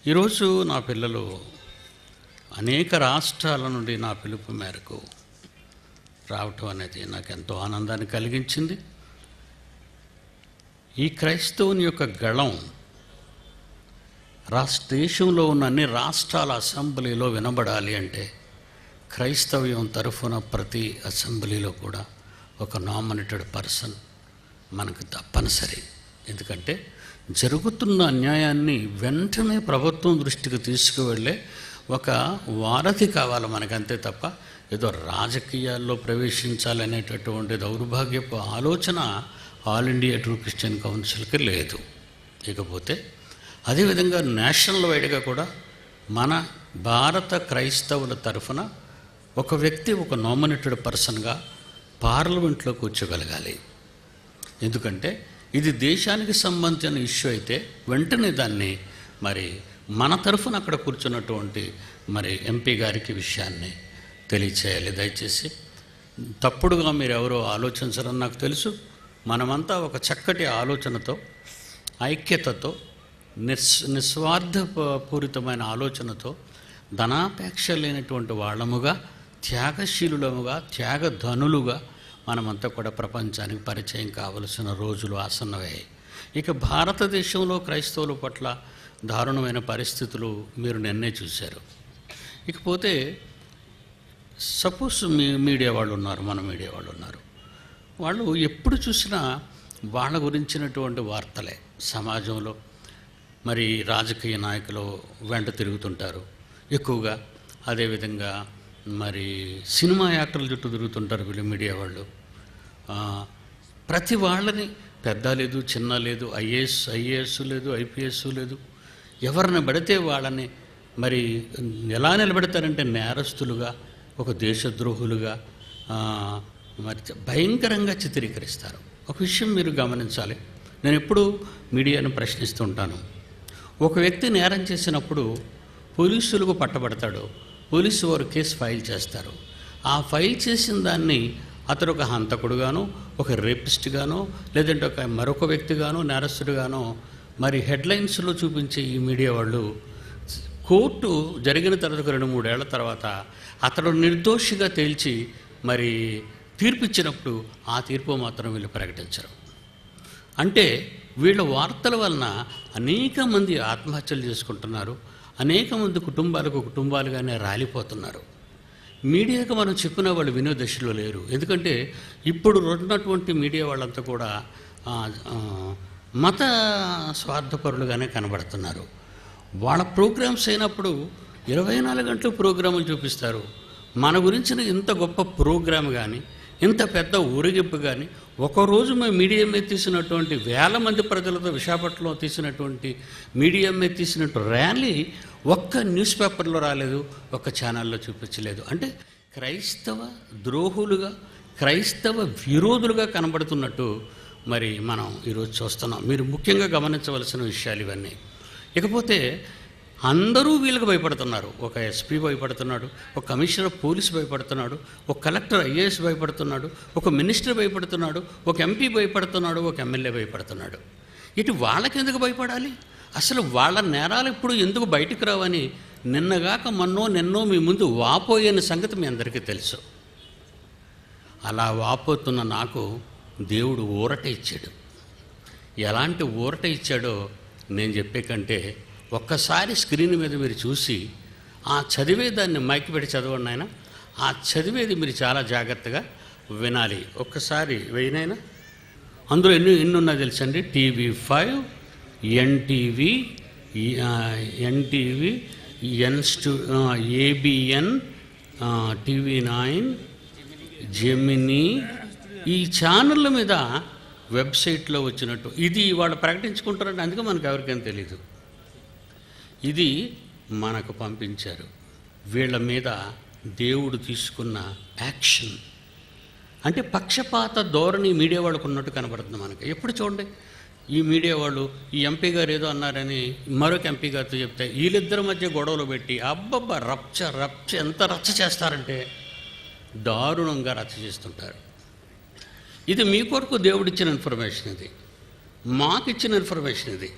ఈరోజు నా పిల్లలు అనేక రాష్ట్రాల నుండి నా పిలుపు మేరకు రావటం అనేది నాకు ఎంతో ఆనందాన్ని కలిగించింది. ఈ క్రైస్తవుని యొక్క గళం దేశంలో ఉన్న అన్ని రాష్ట్రాల అసెంబ్లీలో వినబడాలి అంటే క్రైస్తవ్యం తరఫున ప్రతి అసెంబ్లీలో కూడా ఒక నామినేటెడ్ పర్సన్ మనకు తప్పనిసరి. ఎందుకంటే జరుగుతున్న అన్యాయాన్ని వెంటనే ప్రభుత్వం దృష్టికి తీసుకువెళ్ళే ఒక వారధి కావాలి మనకు, అంతే తప్ప ఏదో రాజకీయాల్లో ప్రవేశించాలనేటటువంటి దౌర్భాగ్యపు ఆలోచన ఆల్ ఇండియా ట్రూ క్రిస్టియన్ కౌన్సిల్కి లేదు. ఇకపోతే అదేవిధంగా నేషనల్ వైడ్గా కూడా మన భారత క్రైస్తవుల తరఫున ఒక వ్యక్తి ఒక నామినేటెడ్ పర్సన్గా పార్లమెంట్లో కూర్చోగలగాలి. ఎందుకంటే ఇది దేశానికి సంబంధించిన ఇష్యూ అయితే వెంటనే దాన్ని మరి మన తరఫున అక్కడ కూర్చున్నటువంటి మరి ఎంపీ గారికి విషయాన్ని తెలియచేయాలి. దయచేసి తప్పుడుగా మీరు ఎవరో ఆలోచించరని నాకు తెలుసు. మనమంతా ఒక చక్కటి ఆలోచనతో, ఐక్యతతో, నిస్వార్థపూరితమైన ఆలోచనతో, ధనాపేక్ష లేనటువంటి వాళ్ళముగా, త్యాగశీలులముగా, త్యాగధనులుగా మనమంతా కూడా ప్రపంచానికి పరిచయం కావలసిన రోజులు ఆసన్నమయ్యాయి. ఇక భారతదేశంలో క్రైస్తవుల పట్ల దారుణమైన పరిస్థితులు మీరు నిన్నే చూశారు. ఇకపోతే సపోజ్ మీడియా వాళ్ళు ఉన్నారు, మన మీడియా వాళ్ళు ఉన్నారు, వాళ్ళు ఎప్పుడు చూసినా వాళ్ళ గురించినటువంటి వార్తలే సమాజంలో మరి రాజకీయ నాయకులు వెంట తిరుగుతుంటారు ఎక్కువగా. అదేవిధంగా మరి సినిమా యాక్టర్ల చుట్టూ తిరుగుతుంటారు వీళ్ళు మీడియా వాళ్ళు. ప్రతి వాళ్ళని పెద్ద లేదు, చిన్న లేదు, ఐఏఎస్ లేదు, ఐపీఎస్ లేదు, ఎవరిని పడితే వాళ్ళని మరి ఎలా నిలబెడతారంటే నేరస్తులుగా, ఒక దేశద్రోహులుగా మరి భయంకరంగా చిత్రీకరిస్తారు. ఒక విషయం మీరు గమనించాలి. నేను ఎప్పుడూ మీడియాను ప్రశ్నిస్తుంటాను. ఒక వ్యక్తి నేరం చేసినప్పుడు పోలీసులకు పట్టబడతాడు, పోలీసు వారు కేసు ఫైల్ చేస్తారు. ఆ ఫైల్ చేసిన దాన్ని అతడు ఒక హంతకుడుగానో, ఒక రేపిస్ట్గానో, లేదంటే మరొక వ్యక్తిగానో, నేరస్తుడుగానో మరి హెడ్లైన్స్లో చూపించే ఈ మీడియా వాళ్ళు కోర్టు జరిగిన తర్వాత 2-3 ఏళ్ల తర్వాత అతడు నిర్దోషిగా తేల్చి మరి తీర్పు ఇచ్చినప్పుడు ఆ తీర్పు మాత్రం వీళ్ళు ప్రకటించరు. అంటే వీళ్ళ వార్తల వలన అనేక మంది ఆత్మహత్యలు చేసుకుంటున్నారు, అనేక మంది కుటుంబాలుగానే రాలిపోతున్నారు. మీడియాకు మనం చెప్పిన వాళ్ళు వినో దశలో లేరు. ఎందుకంటే ఇప్పుడు ఉన్నటువంటి మీడియా వాళ్ళంతా కూడా మత స్వార్థపరులుగానే కనబడుతున్నారు. వాళ్ళ ప్రోగ్రామ్స్ అయినప్పుడు 24 గంటలు ప్రోగ్రాములు చూపిస్తారు. మన గురించిన ఇంత గొప్ప ప్రోగ్రామ్ కానీ, ఇంత పెద్ద ఊరేగింపు కానీ, ఒకరోజు మేము మీడియా మీద తీసినటువంటి 1000 మంది ప్రజలతో విశాఖపట్నంలో తీసినటువంటి మీడియా మీద తీసినట్టు ర్యాలీ ఒక్క న్యూస్ పేపర్లో రాలేదు, ఒక్క ఛానల్లో చూపించలేదు. అంటే క్రైస్తవ ద్రోహులుగా, క్రైస్తవ విరోధులుగా కనబడుతున్నట్టు మరి మనం ఈరోజు చూస్తున్నాం. మీరు ముఖ్యంగా గమనించవలసిన విషయాలు ఇవన్నీ. ఇకపోతే అందరూ వీళ్ళకి భయపడుతున్నారు. ఒక ఎస్పీ భయపడుతున్నాడు, ఒక కమిషనర్ పోలీసు భయపడుతున్నాడు, ఒక కలెక్టర్ ఐఏఎస్ భయపడుతున్నాడు, ఒక మినిస్టర్ భయపడుతున్నాడు, ఒక ఎంపీ భయపడుతున్నాడు, ఒక ఎమ్మెల్యే భయపడుతున్నాడు. ఇటు వాళ్ళకి ఎందుకు భయపడాలి? అసలు వాళ్ళ నేరాలు ఇప్పుడు ఎందుకు బయటకు రావని నిన్నగాక నిన్నో మీ ముందు వాపోయని సంగతి మీ అందరికీ తెలుసు. అలా వాపోతున్న నాకు దేవుడు ఊరట ఇచ్చాడు. ఎలాంటి ఊరట ఇచ్చాడో నేను చెప్పే కంటే ఒక్కసారి స్క్రీన్ మీద మీరు చూసి ఆ చదివేదాన్ని మైక్ పెట్టి చదవండి ఆయన. ఆ చదివేది మీరు చాలా జాగ్రత్తగా వినాలి. ఒక్కసారి వేయనైనా అందులో ఎన్ని ఉన్నాయో తెలుసండి. TV5, NTV, ABN, TV9, Gemini, ఈ ఛానళ్ళ మీద వెబ్సైట్లో వచ్చినట్టు ఇది వాళ్ళు ప్రకటించుకుంటారంటే అందుకే మనకు ఎవరికైనా తెలీదు. ఇది మనకు పంపించారు. వీళ్ళ మీద దేవుడు తీసుకున్న యాక్షన్ అంటే పక్షపాత ధోరణి మీడియా వాళ్ళకు ఉన్నట్టు కనబడుతుంది మనకి. ఎప్పుడు చూడండి ఈ మీడియా వాళ్ళు ఈ ఎంపీ గారు ఏదో అన్నారని మరొక ఎంపీ గారితో చెప్తే వీళ్ళిద్దరి మధ్య గొడవలు పెట్టి అబ్బబ్బా రచ్చ ఎంత రచ్చ చేస్తారంటే దారుణంగా రచ్చ చేస్తుంటారు. ఇది మీ కొరకు దేవుడిచ్చిన ఇన్ఫర్మేషన్, ఇది మాకిచ్చిన ఇన్ఫర్మేషన్. ఇది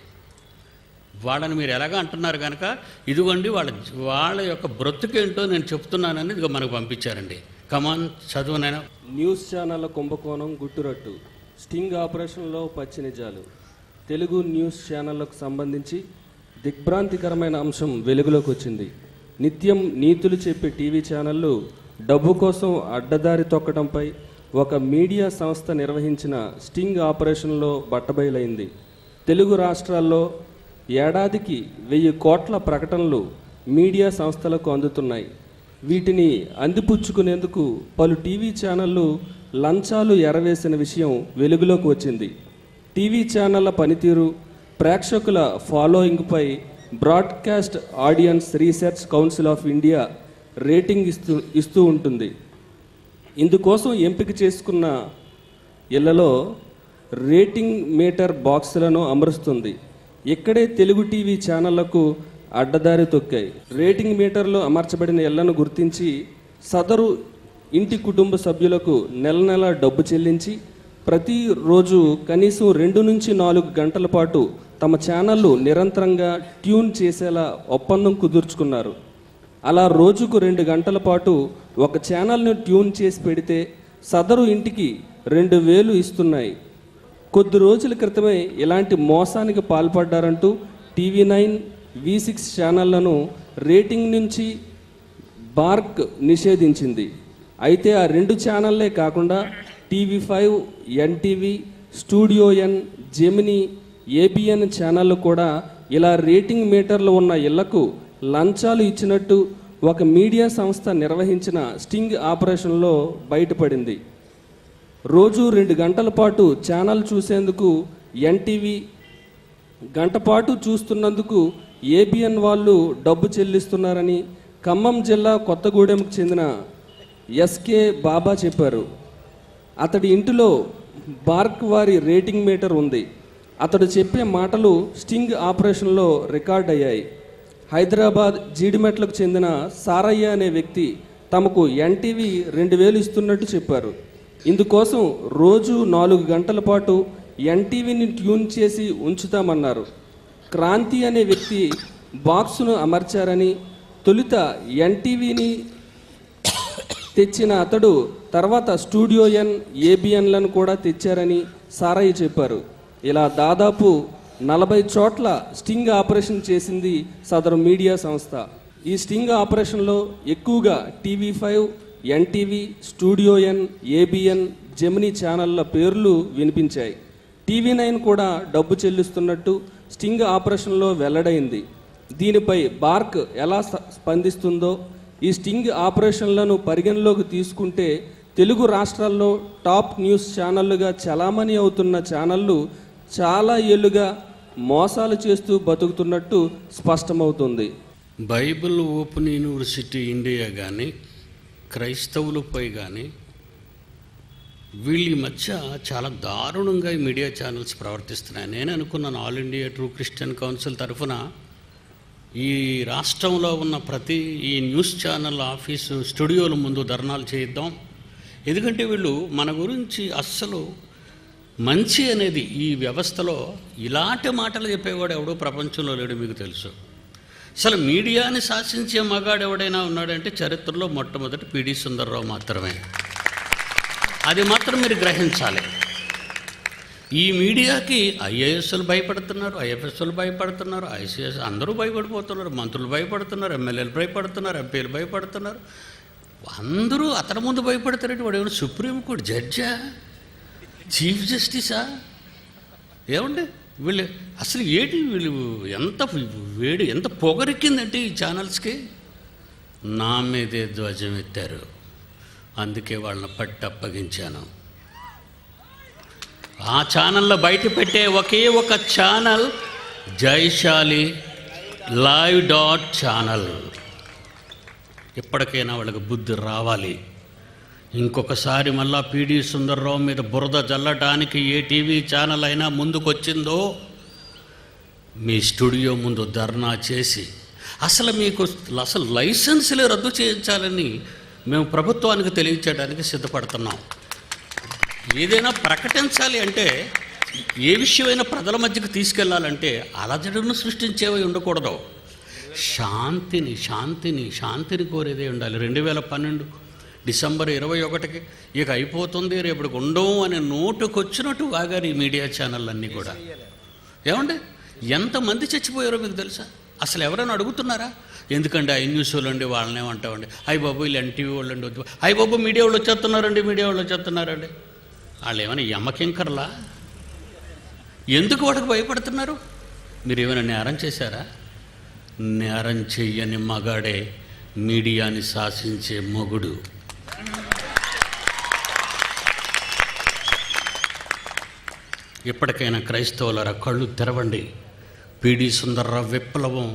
వాళ్ళని మీరు ఎలాగ అంటున్నారు కనుక ఇదిగోండి వాళ్ళ యొక్క బ్రతుకేంటో నేను చెప్తున్నానని ఇదిగో మనకు పంపించారండి. కమాన్ చదువునైనా. న్యూస్ ఛానళ్ల కుంభకోణం గుట్టురట్టు, స్టింగ్ ఆపరేషన్లో పచ్చి నిజాలు. తెలుగు న్యూస్ ఛానళ్లకు సంబంధించి దిగ్భ్రాంతికరమైన అంశం వెలుగులోకి వచ్చింది. నిత్యం నీతులు చెప్పే టీవీ ఛానళ్లు డబ్బు కోసం అడ్డదారి తొక్కడంపై ఒక మీడియా సంస్థ నిర్వహించిన స్టింగ్ ఆపరేషన్లో బట్టబయలైంది. తెలుగు రాష్ట్రాల్లో ఏడాదికి 1000 కోట్ల ప్రకటనలు మీడియా సంస్థలకు అందుతున్నాయి. వీటిని అందిపుచ్చుకునేందుకు పలు టీవీ ఛానళ్లు లంచాలు ఎరవేసిన విషయం వెలుగులోకి వచ్చింది. టీవీ ఛానళ్ల పనితీరు, ప్రేక్షకుల ఫాలోయింగ్పై broadcast audience research council of India rating ఇస్తూ ఉంటుంది. ఇందుకోసం ఎంపిక చేసుకున్న ఇళ్లలో రేటింగ్ మీటర్ బాక్సులను అమరుస్తుంది. ఇక్కడే తెలుగు టీవీ ఛానళ్లకు అడ్డదారి తొక్కాయి. రేటింగ్ మీటర్లు అమర్చబడిన ఇళ్లను గుర్తించి సదరు ఇంటి కుటుంబ సభ్యులకు నెల డబ్బు చెల్లించి ప్రతిరోజు కనీసం 2 నుంచి 4 గంటల పాటు తమ ఛానళ్లు నిరంతరంగా ట్యూన్ చేసేలా ఒప్పందం కుదుర్చుకున్నారు. అలా రోజుకు 2 గంటల పాటు ఒక ఛానల్ను ట్యూన్ చేసి పెడితే సదరు ఇంటికి 2000 ఇస్తున్నాయి. కొద్ది రోజుల క్రితమే ఇలాంటి మోసానికి పాల్పడ్డారంటూ TV9, V6 ఛానళ్లను రేటింగ్ నుంచి బార్క్ నిషేధించింది. అయితే ఆ 2 ఛానళ్లే కాకుండా TV5, NTV, studio N, Gemini, ABN ఛానళ్లు కూడా ఇలా రేటింగ్ మీటర్లు ఉన్న ఇళ్లకు లంచాలు ఇచ్చినట్టు ఒక మీడియా సంస్థ నిర్వహించిన స్టింగ్ ఆపరేషన్లో బయటపడింది. రోజు 2 గంటల పాటు ఛానల్ చూసేందుకు NTV, గంట పాటు చూస్తున్నందుకు ABN వాళ్ళు డబ్బు చెల్లిస్తున్నారని ఖమ్మం జిల్లా కొత్తగూడెంకు చెందిన SK బాబా చెప్పారు. అతడి ఇంటిలో బార్క్ వారి రేటింగ్ మీటర్ ఉంది. అతడు చెప్పే మాటలు స్టింగ్ ఆపరేషన్లో రికార్డ్ అయ్యాయి. హైదరాబాద్ జీడిమెట్లకు చెందిన సారయ్య అనే వ్యక్తి తమకు NTV 2000 ఇస్తున్నట్టు చెప్పారు. ఇందుకోసం రోజు 4 గంటల పాటు NTVని ట్యూన్ చేసి ఉంచుతామన్నారు. క్రాంతి అనే వ్యక్తి బాక్సును అమర్చారని, తొలుత NTVని తెచ్చిన అతడు తర్వాత స్టూడియో N, ABNలను కూడా తెచ్చారని సారయ్య చెప్పారు. ఇలా దాదాపు 40 చోట్ల స్టింగ్ ఆపరేషన్ చేసింది సదరు మీడియా సంస్థ. ఈ స్టింగ్ ఆపరేషన్లో ఎక్కువగా TV5, NTV, studio N, ABN, Gemini ఛానళ్ల పేర్లు వినిపించాయి. TV9 కూడా డబ్బు చెల్లిస్తున్నట్టు స్టింగ్ ఆపరేషన్లో వెల్లడైంది. దీనిపై బార్క్ ఎలా స్పందిస్తుందో, ఈ స్టింగ్ ఆపరేషన్లను పరిగణలోకి తీసుకుంటే తెలుగు రాష్ట్రాల్లో టాప్ న్యూస్ ఛానళ్లుగా చలామణి అవుతున్న ఛానళ్లు చాలా ఏళ్లుగా మోసాలు చేస్తూ బతుకుతున్నట్టు స్పష్టమవుతుంది. బైబిల్ ఓపెన్ యూనివర్సిటీ ఇండియా కానీ, క్రైస్తవులపై కానీ వీళ్ళ మధ్య చాలా దారుణంగా ఈ మీడియా ఛానల్స్ ప్రవర్తిస్తున్నాయి. నేను అనుకున్నాను all India true Christian council తరఫున ఈ రాష్ట్రంలో ఉన్న ప్రతి ఈ న్యూస్ ఛానల్ ఆఫీసు స్టూడియోల ముందు ధర్నాలు చేయిద్దాం. ఎందుకంటే వీళ్ళు మన గురించి అస్సలు మంచి అనేది ఈ వ్యవస్థలో ఇలాంటి మాటలు చెప్పేవాడు ఎవడో ప్రపంచంలో లేడు. మీకు తెలుసు, అసలు మీడియాని శాసించే మగాడు ఎవడైనా ఉన్నాడంటే చరిత్రలో మొట్టమొదటి పిడి సుందర్రావు మాత్రమే. అది మాత్రం మీరు గ్రహించాలి. ఈ మీడియాకి IASలు భయపడుతున్నారు, IFSలు భయపడుతున్నారు, ICS అందరూ భయపడిపోతున్నారు, మంత్రులు భయపడుతున్నారు, ఎమ్మెల్యేలు భయపడుతున్నారు, ఎంపీలు భయపడుతున్నారు. అందరూ అతని ముందు భయపడతారంటే వాడు ఏమైనా సుప్రీంకోర్టు జడ్జా, చీఫ్ జస్టిసా? ఏమండి వీళ్ళు అసలు ఏంటి, వీళ్ళు ఎంత వేడి, ఎంత పొగరికిందంటే ఈ ఛానల్స్కి. నా మీదే ధ్వజం ఎత్తారు, అందుకే వాళ్ళని పట్టి అప్పగించాను. ఆ ఛానల్లో బయట పెట్టే ఒకే ఒక ఛానల్ జైశాలి లైవ్ ఛానల్. ఎప్పటికైనా వాళ్ళకి బుద్ధి రావాలి. ఇంకొకసారి మళ్ళా పిడి సుందర్రావు మీద బురద జల్లడానికి ఏ టీవీ ఛానల్ అయినా ముందుకొచ్చిందో మీ స్టూడియో ముందు ధర్నా చేసి అసలు లైసెన్సులే రద్దు చేయించాలని మేము ప్రభుత్వానికి తెలియచేయడానికి సిద్ధపడుతున్నాం. ఏదైనా ప్రకటించాలి అంటే ఏ విషయమైనా ప్రజల మధ్యకు తీసుకెళ్లాలంటే అలజడును సృష్టించేవి ఉండకూడదు. శాంతిని కోరేదే ఉండాలి. 2012 డిసెంబర్ 21కి ఇక అయిపోతుంది, రేపటికి ఉండవు అని నోటుకొచ్చినట్టు వాగారు ఈ మీడియా ఛానళ్ళన్నీ కూడా. ఏమండి, ఎంతమంది చచ్చిపోయారో మీకు తెలుసా? అసలు ఎవరైనా అడుగుతున్నారా? ఎందుకంటే ఐ న్యూస్ వాళ్ళండి వాళ్ళనే అంటామండి, అయ్య బాబు వీళ్ళు ఎన్టీవీ వాళ్ళండి వద్దు, అయ్య బాబు మీడియా వాళ్ళు వచ్చేస్తున్నారండి. వాళ్ళు ఏమైనా యమకింకర్లా? ఎందుకు వాటికి భయపడుతున్నారు? మీరు ఏమైనా నేరం చేశారా? నేరం చెయ్యని మగాడే మీడియాని శాసించే మొగుడు. ఇప్పటికైనా క్రైస్తవులరా కళ్ళు తెరవండి. పిడి సుందర్రావు విప్లవం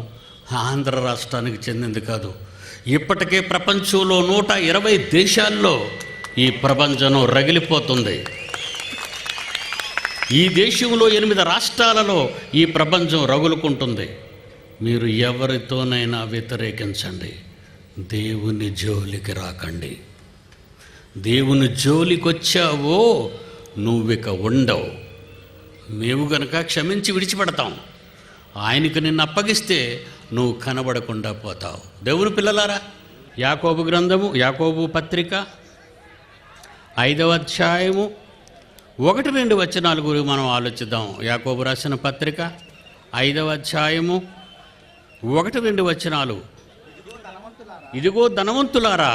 ఆంధ్ర రాష్ట్రానికి చెందింది కాదు. ఇప్పటికే ప్రపంచంలో 120 దేశాల్లో ఈ ప్రపంచం రగిలిపోతుంది. ఈ దేశంలో 8 రాష్ట్రాలలో ఈ ప్రపంచం రగులుకుంటుంది. మీరు ఎవరితోనైనా వ్యతిరేకించండి, దేవుని జోలికి రాకండి. దేవుని జోలికి వచ్చావో నువ్విక ఉండవు. మేము గనక క్షమించి విడిచిపెడతాం. ఆయనకు నిన్ను అప్పగిస్తే నువ్వు కనబడకుండా పోతావు. దేవుని పిల్లలారా, యాకోబు పత్రిక 5వ అధ్యాయము 1-2 వచనాల గురించి మనం ఆలోచిద్దాం. యాకోబు రాసిన పత్రిక 5వ అధ్యాయము 1-2 వచనాలు. ఇదిగో ధనవంతులారా,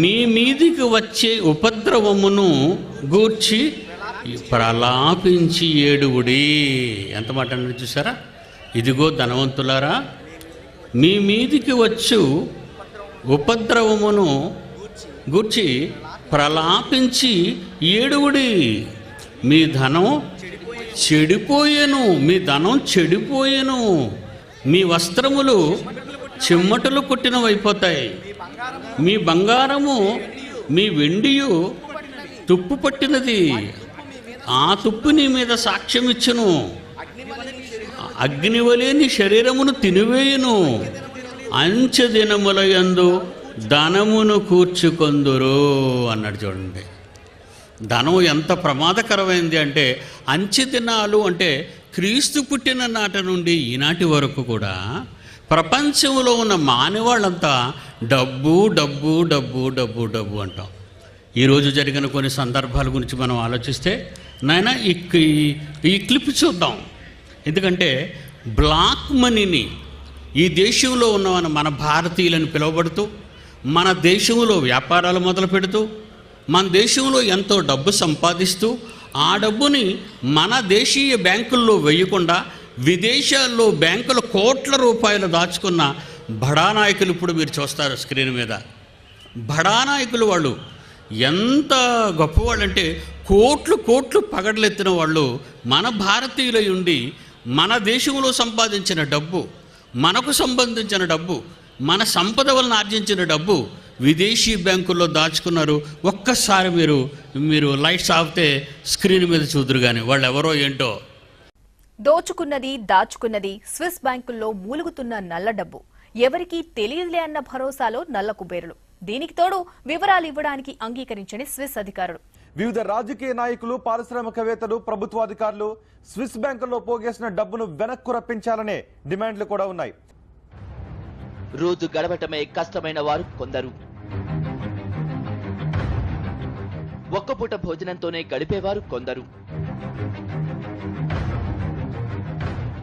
మీ మీదికి వచ్చే ఉపద్రవమును గూర్చి ప్రలాపించి ఏడువుడి. ఎంత మాట అన్నది చూసారా? ఇదిగో ధనవంతులారా, మీ మీదికి వచ్చు ఉపద్రవమును గూర్చి ప్రలాపించి ఏడువుడి. మీ ధనం చెడిపోయేను, మీ వస్త్రములు చెమ్మటలు కొట్టినవైపోతాయి, మీ బంగారము మీ వెండియు తుప్పు పట్టినది, ఆ తుప్పు నీ మీద సాక్ష్యం ఇచ్చును, అగ్నివలే నీ శరీరమును తినివేయును, అంచె దినముల యందు ధనమును కూర్చుకొందురు అన్నాడు. చూడండి, ధనం ఎంత ప్రమాదకరమైంది అంటే, అంచె దినాలు అంటే క్రీస్తు పుట్టిన నాటి నుండి ఈనాటి వరకు కూడా ప్రపంచంలో ఉన్న మానవాళ్ళంతా డబ్బు అంటాం. ఈరోజు జరిగిన కొన్ని సందర్భాల గురించి మనం ఆలోచిస్తే, నాయన ఈ క్లిప్ చూద్దాం. ఎందుకంటే బ్లాక్ మనీని ఈ దేశంలో ఉన్న మన భారతీయులను పిలువబడుతూ, మన దేశంలో వ్యాపారాలు మొదలు పెడుతూ, మన దేశంలో ఎంతో డబ్బు సంపాదిస్తూ, ఆ డబ్బుని మన దేశీయ బ్యాంకుల్లో వేయకుండా విదేశాల్లో బ్యాంకుల కోట్ల రూపాయలు దాచుకున్న బడానాయకులు ఇప్పుడు మీరు చూస్తారు స్క్రీన్ మీద. బడానాయకులు వాళ్ళు ఎంత గొప్పవాళ్ళు అంటే, కోట్లు పగడలెత్తిన వాళ్ళు మన భారతీయులై ఉండి మన దేశంలో సంపాదించిన డబ్బు, మనకు సంబంధించిన డబ్బు, మన సంపద వలన ఆర్జించిన డబ్బు విదేశీ బ్యాంకుల్లో దాచుకున్నారు. ఒక్కసారి మీరు లైట్స్ ఆపితే స్క్రీన్ మీద చూదురు కానీ వాళ్ళు ఎవరో ఏంటో. దోచుకున్నది దాచుకున్నది స్విస్ బ్యాంకుల్లో మూలుగుతున్న నల్ల డబ్బు ఎవరికీ తెలియదులే అన్న భరోసాలో నల్ల కుబేరులు. దీనికి తోడు వివరాలు ఇవ్వడానికి అంగీకరించని స్విస్ అధికారులు. వివిధ రాజకీయ నాయకులు, పారిశ్రామికవేత్తలు, ప్రభుత్వాధికారులు స్విస్ బ్యాంకుల్లో పోగేసిన డబ్బును వెనక్కు రప్పించాలనే డిమాండ్లు కూడా ఉన్నాయి. రోజు గడవటమే కష్టమైన వారు కొందరు, ఒక్కపూట భోజనంతోనే గడిపేవారు కొందరు,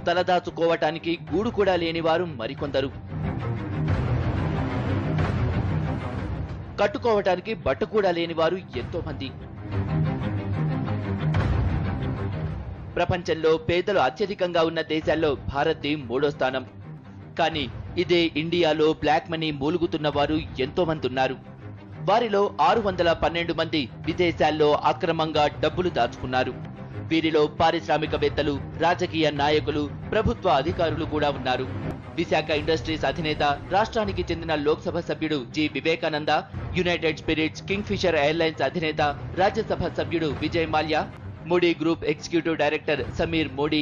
తలదాచుకోవటానికి గూడు కూడా లేనివారు మరికొందరు, కట్టుకోవటానికి బట్ట కూడా లేనివారు ఎంతో మంది. ప్రపంచంలో పేదలు అత్యధికంగా ఉన్న దేశాల్లో భారత్ 3వ స్థానం. కానీ ఇదే ఇండియాలో బ్లాక్ మనీ మూలుగుతున్న వారు ఎంతో మంది ఉన్నారు. వారిలో 612 మంది విదేశాల్లో అక్రమంగా డబ్బులు దాచుకున్నారు. వీరిలో పారిశ్రామికవేత్తలు, రాజకీయ నాయకులు, ప్రభుత్వ అధికారులు కూడా ఉన్నారు. విశాఖ ఇండస్ట్రీస్ అధినేత, రాష్ట్రానికి చెందిన లోక్సభ సభ్యుడు G Vivekananda, united spirits, Kingfisher airlines అధినేత, రాజ్యసభ సభ్యుడు Vijay Mallya, Modi group executive director Sameer Modi.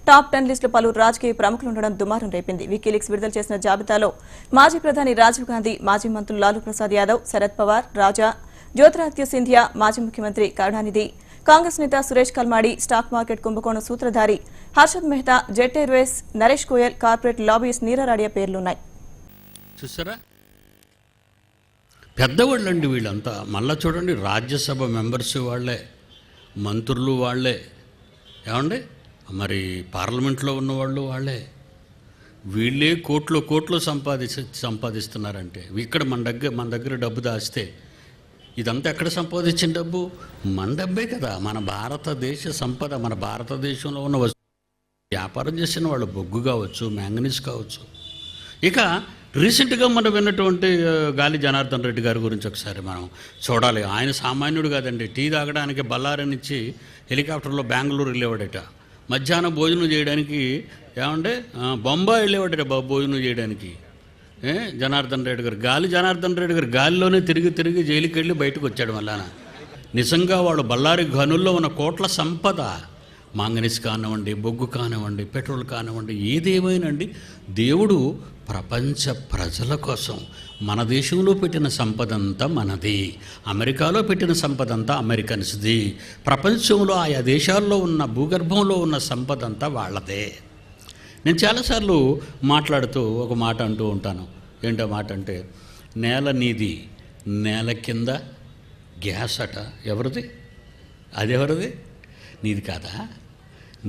Top 10 లిస్టులో పలువురు రాజకీయ ప్రముఖులు ఉండడం దుమారం రేపింది. వికీలీక్స్ విడుదల చేసిన జాబితాలో మాజీ ప్రధాని రాజీవ్ గాంధీ, మాజీ మంత్రులు లాలూ ప్రసాద్ యాదవ్, శరద్ పవార్, రాజా, జ్యోతిరాదిత్య సింధియా, మాజీ ముఖ్యమంత్రి కరుణానిధి, కాంగ్రెస్ నేత సురేష్ కల్మాడి, స్టాక్ మార్కెట్ కుంభకోణం సూత్రధారి Harshad Mehta, jet airways Naresh Goyal, corporate lobbyist నీరా రాడియా పేర్లున్నాయి. చూసారా, పెద్దవాళ్ళండి వీళ్ళంతా. మళ్ళా చూడండి, రాజ్యసభ మెంబర్స్ వాళ్ళే, మంత్రులు వాళ్ళే, ఏమండి మరి పార్లమెంట్లో ఉన్నవాళ్ళు వాళ్ళే. వీళ్ళే కోట్లు సంపాదిస్తున్నారంటే ఇక్కడ మన దగ్గర డబ్బు దాస్తే ఇదంతా ఎక్కడ సంపాదించిన డబ్బు? మన డబ్బే కదా. మన భారతదేశ సంపద, మన భారతదేశంలో ఉన్న వ్యాపారం చేసిన వాళ్ళు బొగ్గు కావచ్చు, మ్యాంగనీస్ కావచ్చు. ఇక రీసెంట్గా మనం విన్నటువంటి గాలి జనార్దన్ రెడ్డి గారి గురించి ఒకసారి మనం చూడాలి. ఆయన సామాన్యుడు కాదండి. టీ తాగడానికి బళ్ళారి నుంచి హెలికాప్టర్లో బెంగళూరు వెళ్ళేవాడట. మధ్యాహ్నం భోజనం చేయడానికి ఏమంటే బొంబాయి వెళ్ళేవాడట భోజనం చేయడానికి. జనార్దన్ రెడ్డి గారు, జనార్దన్ రెడ్డి గారు గాలిలోనే తిరిగి జైలుకి వెళ్ళి బయటకు వచ్చాడు. మళ్ళా నిజంగా వాడు బళ్ళారి గనుల్లో ఉన్న కోట్ల సంపద, మాంగనీస్ కానివ్వండి, బొగ్గు కానివ్వండి, పెట్రోల్ కానివ్వండి, ఏదేమైనండి దేవుడు ప్రపంచ ప్రజల కోసం మన దేశంలో పెట్టిన సంపదంతా మనది, అమెరికాలో పెట్టిన సంపదంతా అమెరికన్స్ది, ప్రపంచంలో ఆయా దేశాల్లో ఉన్న భూగర్భంలో ఉన్న సంపదంతా వాళ్ళదే. నేను చాలాసార్లు మాట్లాడుతూ ఒక మాట అంటూ ఉంటాను. ఏంటో మాట అంటే, నేల నీది, నేల కింద గ్యాస్ అట ఎవరిది? అది ఎవరిది? నీది కాదా?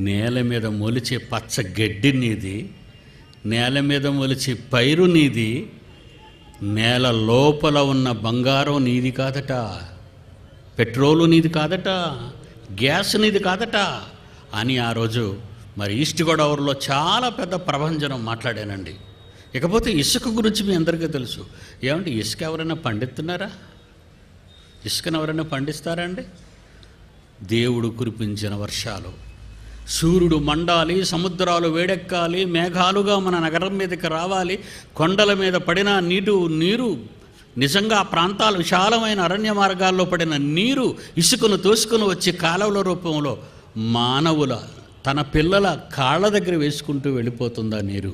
నేల మీద మొలిచే పచ్చ గడ్డి నీది, నేల మీద మొలిచే పైరు నీది, నేల లోపల ఉన్న బంగారం నీది కాదట, పెట్రోలు నీది కాదట, గ్యాస్ నీది కాదట అని ఆ రోజు మరి ఈస్ట్ గోదావరిలో చాలా పెద్ద ప్రభంజనం మాట్లాడానండి. ఇకపోతే ఇసుక గురించి మీ అందరికీ తెలుసు. ఏమంటే ఇసుక ఎవరైనా పండిస్తున్నారా? ఇసుకను ఎవరైనా పండిస్తారా అండి? దేవుడు కురిపించిన వర్షాలు, సూర్యుడు మండాలి, సముద్రాలు వేడెక్కాలి, మేఘాలుగా మన నగరం మీదకి రావాలి, కొండల మీద పడిన నీరు నిజంగా ఆ ప్రాంతాల విశాలమైన అరణ్య మార్గాల్లో పడిన నీరు ఇసుకను తోసుకొని వచ్చి కాలువల రూపంలో మానవుల తన పిల్లల కాళ్ళ దగ్గర వేసుకుంటూ వెళ్ళిపోతుందా నీరు.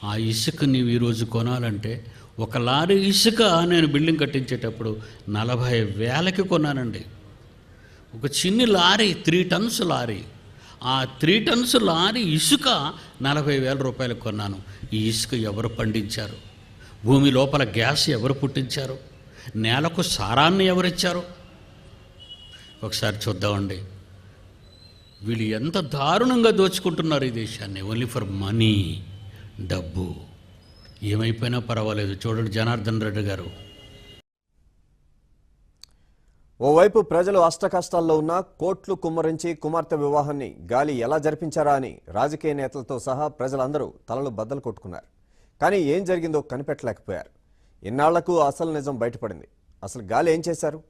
ఆ ఇసుక నీవు ఈరోజు కొనాలంటే, ఒక లారీ ఇసుక నేను బిల్డింగ్ కట్టించేటప్పుడు 40,000కి కొన్నానండి. ఒక చిన్ని లారీ, 3 టన్స్ లారీ, ఆ 3 టన్స్ లారీ ఇసుక 40,000 రూపాయలకు కొన్నాను. ఈ ఇసుక ఎవరు పండించారు? భూమి లోపల గ్యాస్ ఎవరు పుట్టించారు? నేలకు సారాన్ని ఎవరిచ్చారు? ఒకసారి చూద్దామండి. వీళ్ళు ఎంత దారుణంగా దోచుకుంటున్నారు ఈ దేశాన్ని. ఓన్లీ ఫర్ మనీ, డబ్బు. ఏమైపోయినా పర్వాలేదు. చూడండి జనార్దన్ రెడ్డి గారు. ఓవైపు ప్రజలు అష్టకష్టాల్లో ఉన్న కోట్లు కుమ్మరించి కుమార్తె వివాహాన్ని గాలి ఎలా జరిపించారా అని రాజకీయ నేతలతో సహా ప్రజలందరూ తలలు బద్దలు కొట్టుకున్నారు. కానీ ఏం జరిగిందో కనిపెట్టలేకపోయారు. ఇన్నాళ్లకు అసలు నిజం బయటపడింది. అసలు గాలి ఏం చేశారు?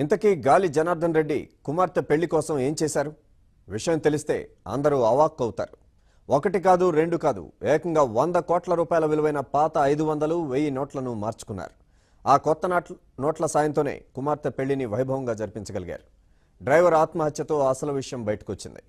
ఇంతకీ గాలి జనార్దన్ రెడ్డి కుమార్తె పెళ్లి కోసం ఏం చేశారు? విషయం తెలిస్తే అందరూ అవాక్కు అవుతారు. 1 కాదు 2 కాదు, ఏకంగా 100 కోట్ల రూపాయల విలువైన పాత 500, 1000 నోట్లను మార్చుకున్నారు. ఆ కొత్త నోట్ల సాయంతోనే కుమార్తె పెళ్లిని వైభవంగా జరిపించగలిగారు. డ్రైవర్ ఆత్మహత్యతో అసలు విషయం బయటకొచ్చింది.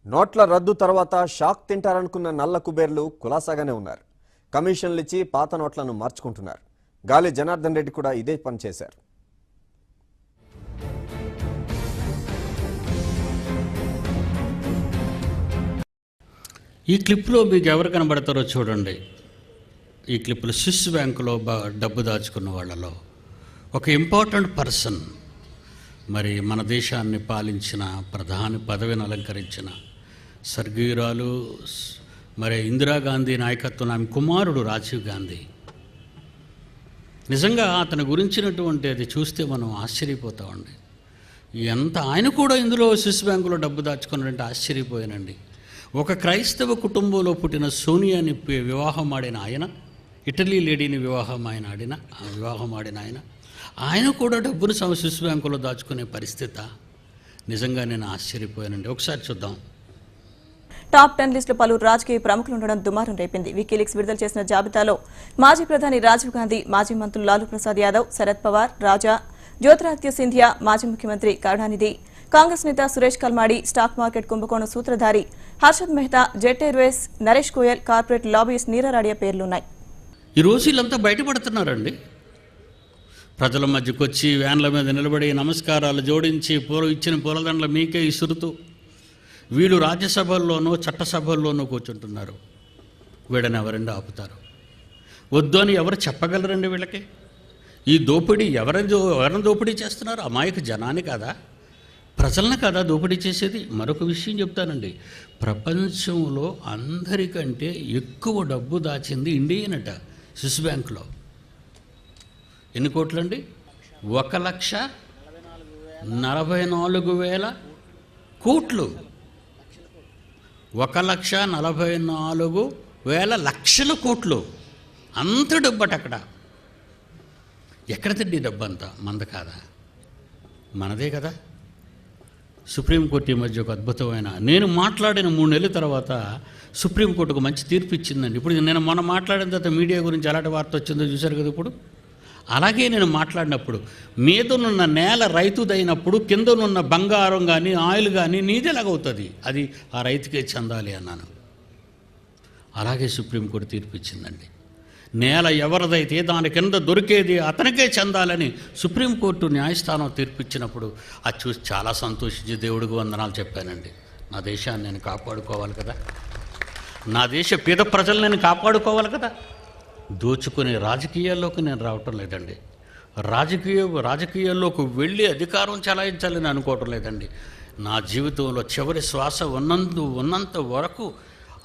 నోట్ల రద్దు తర్వాత షాక్ తింటారనుకున్న నల్ల కుబేర్లు కులాసాగానే ఉన్నారు. కమిషన్లు ఇచ్చి పాత నోట్లను మార్చుకుంటున్నారు. గాలి జనార్దన్ రెడ్డి కూడా ఇదే పని చేశారు. ఈ క్లిప్లో మీకు ఎవరు కనబడతారో చూడండి. ఈ క్లిప్లో స్విస్ బ్యాంకులో డబ్బు దాచుకున్న వాళ్ళలో ఒక ఇంపార్టెంట్ పర్సన్, మరి మన దేశాన్ని పాలించిన ప్రధాని పదవిని అలంకరించిన స్వర్గీయురాలు మరి ఇందిరాగాంధీ నాయకత్వంలో ఆమె కుమారుడు రాజీవ్ గాంధీ. నిజంగా అతని గురించినటువంటి అది చూస్తే మనం ఆశ్చర్యపోతామండి. ఎంత ఆయన కూడా ఇందులో స్విస్ బ్యాంకులో డబ్బు దాచుకున్నాడంటే ఆశ్చర్యపోయానండి. ఒక క్రైస్తవ కుటుంబంలో పుట్టిన సోనియాని వివాహం ఆడిన ఆయన, ఇటలీ లేడీని వివాహం ఆడిన ఆయన కూడా డబ్బును స్విస్ బ్యాంకులో దాచుకునే పరిస్థితి. నిజంగా నేను ఆశ్చర్యపోయానండి. ఒకసారి చూద్దాం. టాప్ 10 లిస్టులో పలువురు రాజకీయ ప్రముఖులు ఉండడం దుమారం రేపింది. వికీలీక్స్ విడుదల చేసిన జాబితాలో మాజీ ప్రధాని రాజీవ్ గాంధీ, మాజీ మంత్రులు లాలూ ప్రసాద్ యాదవ్, శరద్ పవార్, రాజా, జ్యోతిరాదిత్య సింధియా, మాజీ ముఖ్యమంత్రి కరుణానిధి, కాంగ్రెస్ నేత సురేష్ కల్మాడి, స్టాక్ మార్కెట్ కుంభకోణం సూత్రధారి Harshad Mehta, jet airways Naresh Goyal, corporate lobbyist Neerav Radia పేర్లున్నాయి. ఈ రోజు వీళ్ళంతా బయటపడుతున్నారండి. ప్రజల మధ్యకు వచ్చి వ్యాన్ల మీద నిలబడి నమస్కారాలు జోడించి ఇచ్చిన పూలదండలు మీకే ఇసురుతూ వీళ్ళు రాజ్యసభల్లోనూ చట్టసభల్లోనూ కూర్చుంటున్నారు. వీళ్ళని ఎవరండి ఆపుతారు? వద్దు అని ఎవరు చెప్పగలరండి వీళ్ళకి? ఈ దోపిడీ ఎవరిని దోపిడీ చేస్తున్నారు? అమాయక జనాన్ని కాదా, ప్రజలను కాదా దోపిడీ చేసేది? మరొక విషయం చెప్తానండి. ప్రపంచంలో అందరికంటే ఎక్కువ డబ్బు దాచింది ఇండియన్ అట స్విస్ బ్యాంకులో. ఎన్ని కోట్లండి? 1,44,000 కోట్లు. 1,44,000 లక్షల కోట్లు. అంత డబ్బట అక్కడ. ఎక్కడ తిండి డబ్బు అంతా? మంద కాదా? మనదే కదా. సుప్రీంకోర్టు ఈ మధ్య ఒక అద్భుతమైన, నేను మాట్లాడిన 3 నెలల తర్వాత సుప్రీంకోర్టు ఒక మంచి తీర్పు ఇచ్చిందండి. ఇప్పుడు నేను మొన్న మాట్లాడిన తర్వాత మీడియా గురించి ఎలాంటి వార్త వచ్చిందో చూశారు కదా. ఇప్పుడు అలాగే నేను మాట్లాడినప్పుడు మీదనున్న నేల రైతుదైనప్పుడు కిందనున్న బంగారం కానీ ఆయిల్ కానీ నీదెలాగవుతుంది? అది ఆ రైతుకే చెందాలి అన్నాను. అలాగే సుప్రీంకోర్టు తీర్పు ఇచ్చిందండి. నేల ఎవరిదైతే దాని కింద దొరికేది అతనికే చెందాలని సుప్రీంకోర్టు న్యాయస్థానం తీర్పు ఇచ్చినప్పుడు అది చూసి చాలా సంతోషించి దేవుడికి వందనాలు చెప్పానండి. నా దేశాన్ని నేను కాపాడుకోవాలి కదా, నా దేశ పేద ప్రజలు నేను కాపాడుకోవాలి కదా. దోచుకునే రాజకీయాల్లోకి నేను రావటం లేదండి. రాజకీయాల్లోకి వెళ్ళి అధికారం చెలాయించాలని అనుకోవటం లేదండి. నా జీవితంలో చివరి శ్వాస ఉన్నంత వరకు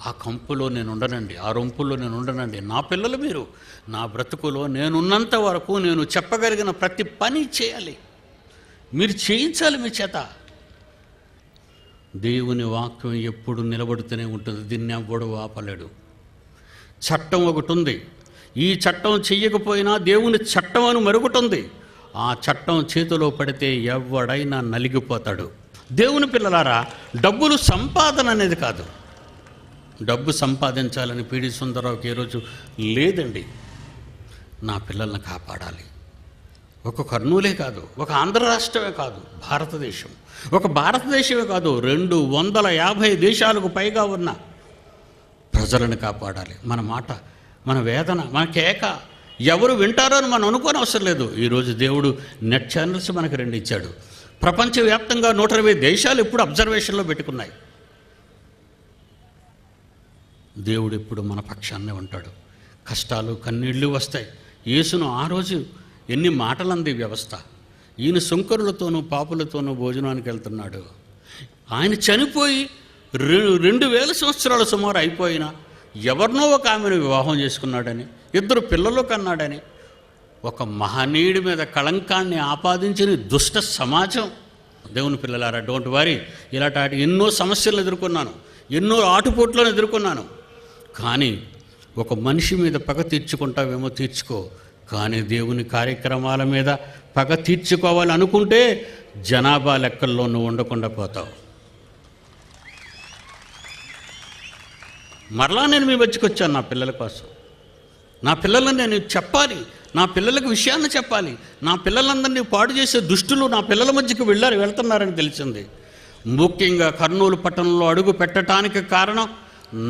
ఆ కంపులో నేను ఉండనండి, ఆ రొంపుల్లో నేను ఉండనండి. నా పిల్లలు మీరు, నా బ్రతుకులో నేనున్నంత వరకు నేను చెప్పగలిగిన ప్రతి పని చేయాలి. మీరు చేయించాలి మీ చేత. దేవుని వాక్యం ఎప్పుడు నిలబడుతూనే ఉంటుంది. దీన్ని ఎవ్వడు ఆపలేడు. చట్టం ఒకటి ఉంది. ఈ చట్టం చెయ్యకపోయినా దేవుని చట్టం అని మరొకటి ఉంది. ఆ చట్టం చేతిలో పడితే ఎవడైనా నలిగిపోతాడు. దేవుని పిల్లలారా, డబ్బులు సంపాదన అనేది కాదు. డబ్బు సంపాదించాలని పీడి సుందరరావుకి ఏ రోజు లేదండి. నా పిల్లల్ని కాపాడాలి. ఒక కర్నూలే కాదు, ఒక ఆంధ్ర రాష్ట్రమే కాదు, భారతదేశం, ఒక భారతదేశమే కాదు, 250 దేశాలకు పైగా ఉన్న ప్రజలను కాపాడాలి. మన మాట, మన వేదన, మన కేక ఎవరు వింటారో అని మనం అనుకోని అవసరం లేదు. ఈరోజు దేవుడు నెట్ ఛానల్స్ మనకు 2 ఇచ్చాడు. ప్రపంచవ్యాప్తంగా 120 దేశాలు ఇప్పుడు అబ్జర్వేషన్లో పెట్టుకున్నాయి. దేవుడు ఎప్పుడు మన పక్షాన్నే ఉంటాడు. కష్టాలు కన్నీళ్ళు వస్తాయి. యేసును ఆ రోజు ఎన్ని మాటలంది వ్యవస్థ. ఈయన సుంకరులతోనూ పాపులతోనూ భోజనానికి వెళ్తున్నాడు. ఆయన చనిపోయి 2000 సంవత్సరాలు సుమారు అయిపోయినా ఎవరినో ఒక ఆమెను వివాహం చేసుకున్నాడని, 2 పిల్లలు కన్నాడని, ఒక మహనీయుడి మీద కళంకాన్ని ఆపాదించిన దుష్ట సమాజం. దేవుని పిల్లలారా, డోంట్ వరీ. ఇలాంటి ఎన్నో సమస్యలను ఎదుర్కొన్నాను, ఎన్నో ఆటుపోట్లను ఎదుర్కొన్నాను. కానీ ఒక మనిషి మీద పగ తీర్చుకుంటావేమో తీర్చుకో, కానీ దేవుని కార్యక్రమాల మీద పగ తీర్చుకోవాలి అనుకుంటే జనాభా లెక్కల్లో నువ్వు ఉండకుండా పోతావు. మరలా నేను మీ మధ్యకి వచ్చాను నా పిల్లల కోసం. నా పిల్లలను నేను చెప్పాలి, నా పిల్లలకు విషయాన్ని చెప్పాలి. నా పిల్లలందరినీ పాడు చేసే దుష్టులు నా పిల్లల మధ్యకి వెళ్తున్నారని తెలిసింది. ముఖ్యంగా కర్నూలు పట్టణంలో అడుగు పెట్టడానికి కారణం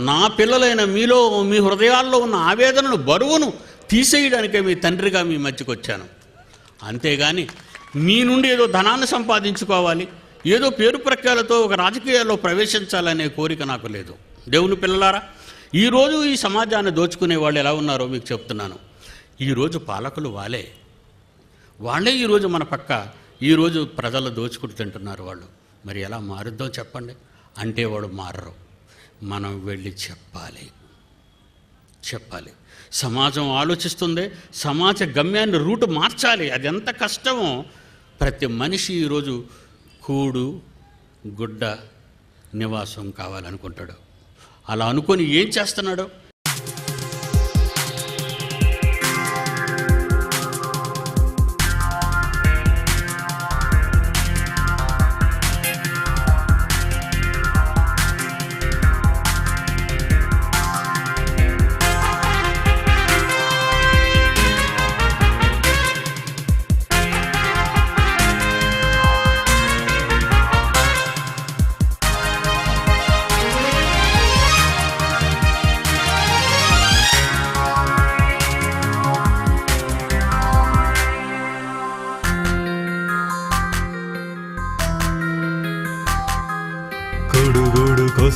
నా పిల్లలైన మీలో, మీ హృదయాల్లో ఉన్న ఆవేదనను, బరువును తీసేయడానికే మీ తండ్రిగా మీ మధ్యకి వచ్చాను. అంతేగాని మీ నుండి ఏదో ధనాన్ని సంపాదించుకోవాలి, ఏదో పేరు ప్రఖ్యాలతో ఒక రాజకీయాల్లో ప్రవేశించాలనే కోరిక నాకు లేదు. దేవుని పిల్లలారా, ఈరోజు ఈ సమాజాన్ని దోచుకునే వాళ్ళు ఎలా ఉన్నారో మీకు చెప్తున్నాను. ఈరోజు పాలకులు వాళ్ళే ఈరోజు మన పక్క ఈరోజు ప్రజలు దోచుకుంటూ తింటున్నారు వాళ్ళు. మరి ఎలా మారుద్దాం చెప్పండి? అంటే వాడు మారరు. మనం వెళ్ళి చెప్పాలి. సమాజం ఆలోచిస్తుంది, సమాజ గమ్యాన్ని రూటు మార్చాలి. అది ఎంత కష్టమో ప్రతి మనిషి ఈరోజు కూడు గుడ్డ నివాసం కావాలనుకుంటాడు. అలా అనుకొని ఏం చేస్తున్నాడు?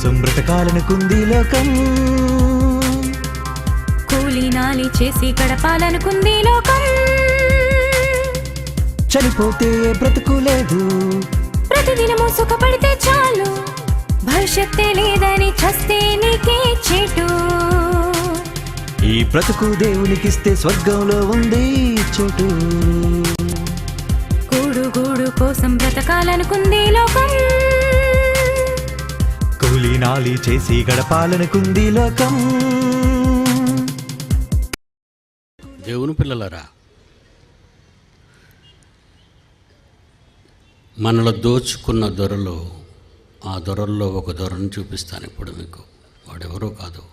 కోసం బ్రతకాలనుకుంది లోకం, కూలి నాలి చేసి గడపాలనుకుంది లోకం. చనిపోతే బ్రతుకు లేదు, ప్రతిదినము సుఖపడితే చాలు, భవిష్యత్తే లేదని చస్తే నీకే చెట్టు. ఈ బ్రతుకు దేవునికిస్తే స్వర్గంలో ఉంది చోటు. కూడు గూడు కోసం బ్రతకాలనుకుంది లోకం, కూలి నాలి చేసి గడపాలనుకుంది లోకం. దేవుని పిల్లలారా, మనలో దోచుకున్న దొరలు, ఆ దొరల్లో ఒక దొరను చూపిస్తాను ఇప్పుడు మీకు. వాడెవరో కాదు,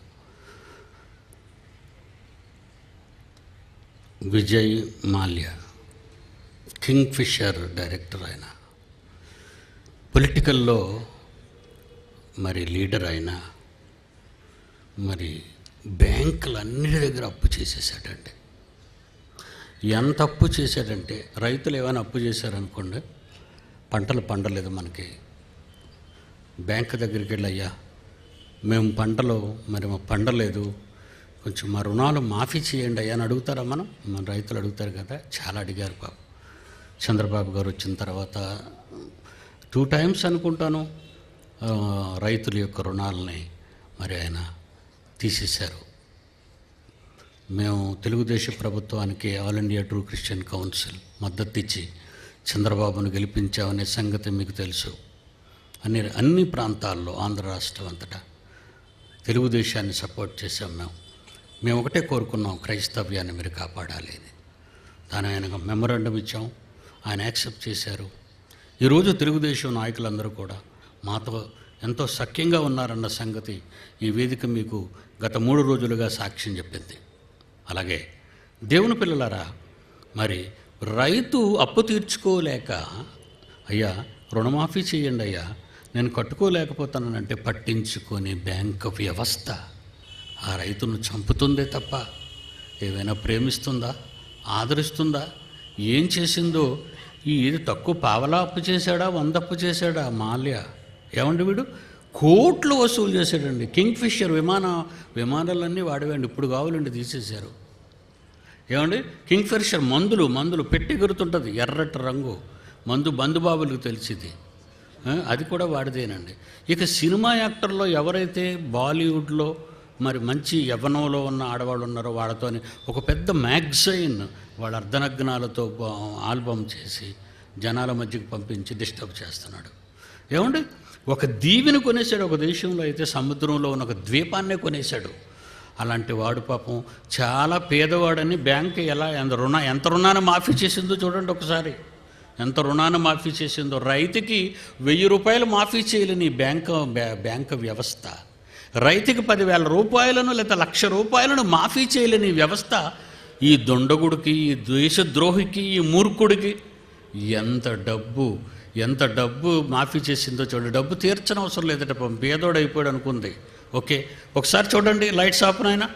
Vijay Mallya, Kingfisher director. ఆయన పొలిటికల్లో మరి లీడర్. అయినా మరి బ్యాంకులన్నిటి దగ్గర అప్పు చేసేసాడండి. ఎంత అప్పు చేశాడంటే, రైతులు ఏమైనా అప్పు చేశారనుకోండి, పంటలు పండలేదు మనకి, బ్యాంక్ దగ్గరికి వెళ్ళి, అయ్యా మేము పంటలు మరి మా పండలేదు, కొంచెం మా రుణాలు మాఫీ చేయండి అయ్యా అని అడుగుతారా మనం? మన రైతులు అడుగుతారు కదా. చాలా అడిగారు పాపం. చంద్రబాబు గారు వచ్చిన తర్వాత 2 times అనుకుంటాను రైతుల యొక్క రుణాలని మరి ఆయన తీసేశారు. మేము తెలుగుదేశం ప్రభుత్వానికి all India true Christian council మద్దతు ఇచ్చి చంద్రబాబును గెలిపించామనే సంగతి మీకు తెలుసు. అన్ని ప్రాంతాల్లో, ఆంధ్ర రాష్ట్రం అంతటా తెలుగుదేశాన్ని సపోర్ట్ చేశాం. మేము ఒకటే కోరుకున్నాం, క్రైస్తవ్యాన్ని మీరు కాపాడాలి అని. దాని ఆయన మెమరాండం ఇచ్చాం, ఆయన యాక్సెప్ట్ చేశారు. ఈరోజు తెలుగుదేశం నాయకులందరూ కూడా మాతో ఎంతో సఖ్యంగా ఉన్నారన్న సంగతి ఈ వేదిక మీకు గత 3 రోజులుగా సాక్ష్యం చెప్పింది. అలాగే దేవుని పిల్లలారా, మరి రైతు అప్పు తీర్చుకోలేక, అయ్యా రుణమాఫీ చేయండి అయ్యా, నేను కట్టుకోలేకపోతానంటే పట్టించుకొని బ్యాంకు వ్యవస్థ ఆ రైతును చంపుతుందే తప్ప ఏమైనా ప్రేమిస్తుందా, ఆదరిస్తుందా? ఏం చేసిందో, ఇది తక్కువ పావలా అప్పు చేశాడా, 100 అప్పు చేశాడా మాల్యా? ఏమండి వీడు కోట్లు వసూలు చేశాడండి. కింగ్ ఫిషర్ విమానాలన్నీ వాడేవండి, ఇప్పుడు కావాలండి తీసేశారు. ఏమండి కింగ్ ఫిషర్ మందులు పెట్టి ఎగురుతుంటుంది, ఎర్రటి రంగు మందు, బంధుబాబులకు తెలిసింది, అది కూడా వాడిదేనండి. ఇక సినిమా యాక్టర్లో ఎవరైతే బాలీవుడ్లో మరి మంచి యవ్వనంలో ఉన్న ఆడవాళ్ళు ఉన్నారో వాళ్ళతోని ఒక పెద్ద మ్యాగజైన్ వాళ్ళ అర్ధనగ్నాలతో ఆల్బమ్ చేసి జనాల మధ్యకి పంపించి డిస్టర్బ్ చేస్తున్నాడు. ఏమండి ఒక దీవిని కొనేశాడు. ఒక దేశంలో అయితే సముద్రంలో ఉన్న ఒక ద్వీపాన్నే కొనేశాడు. అలాంటి వాడు పాపం చాలా పేదవాడని బ్యాంకు ఎంత రుణాన్ని మాఫీ చేసిందో చూడండి ఒకసారి. ఎంత రుణాన్ని మాఫీ చేసిందో. రైతుకి 1000 రూపాయలు మాఫీ చేయలేని బ్యాంకు వ్యవస్థ, రైతుకి 10,000 రూపాయలను లేదా 1,00,000 రూపాయలను మాఫీ చేయలేని వ్యవస్థ ఈ దొండగుడికి, ఈ దేశద్రోహికి, ఈ మూర్ఖుడికి ఎంత డబ్బు మాఫీ చేసిందో చూడండి. డబ్బు తీర్చని అవసరం లేదట, పేదోడు అయిపోయాడు అనుకుంది. ఓకే, ఒకసారి చూడండి, లైట్స్ ఆఫ్ నాయనా.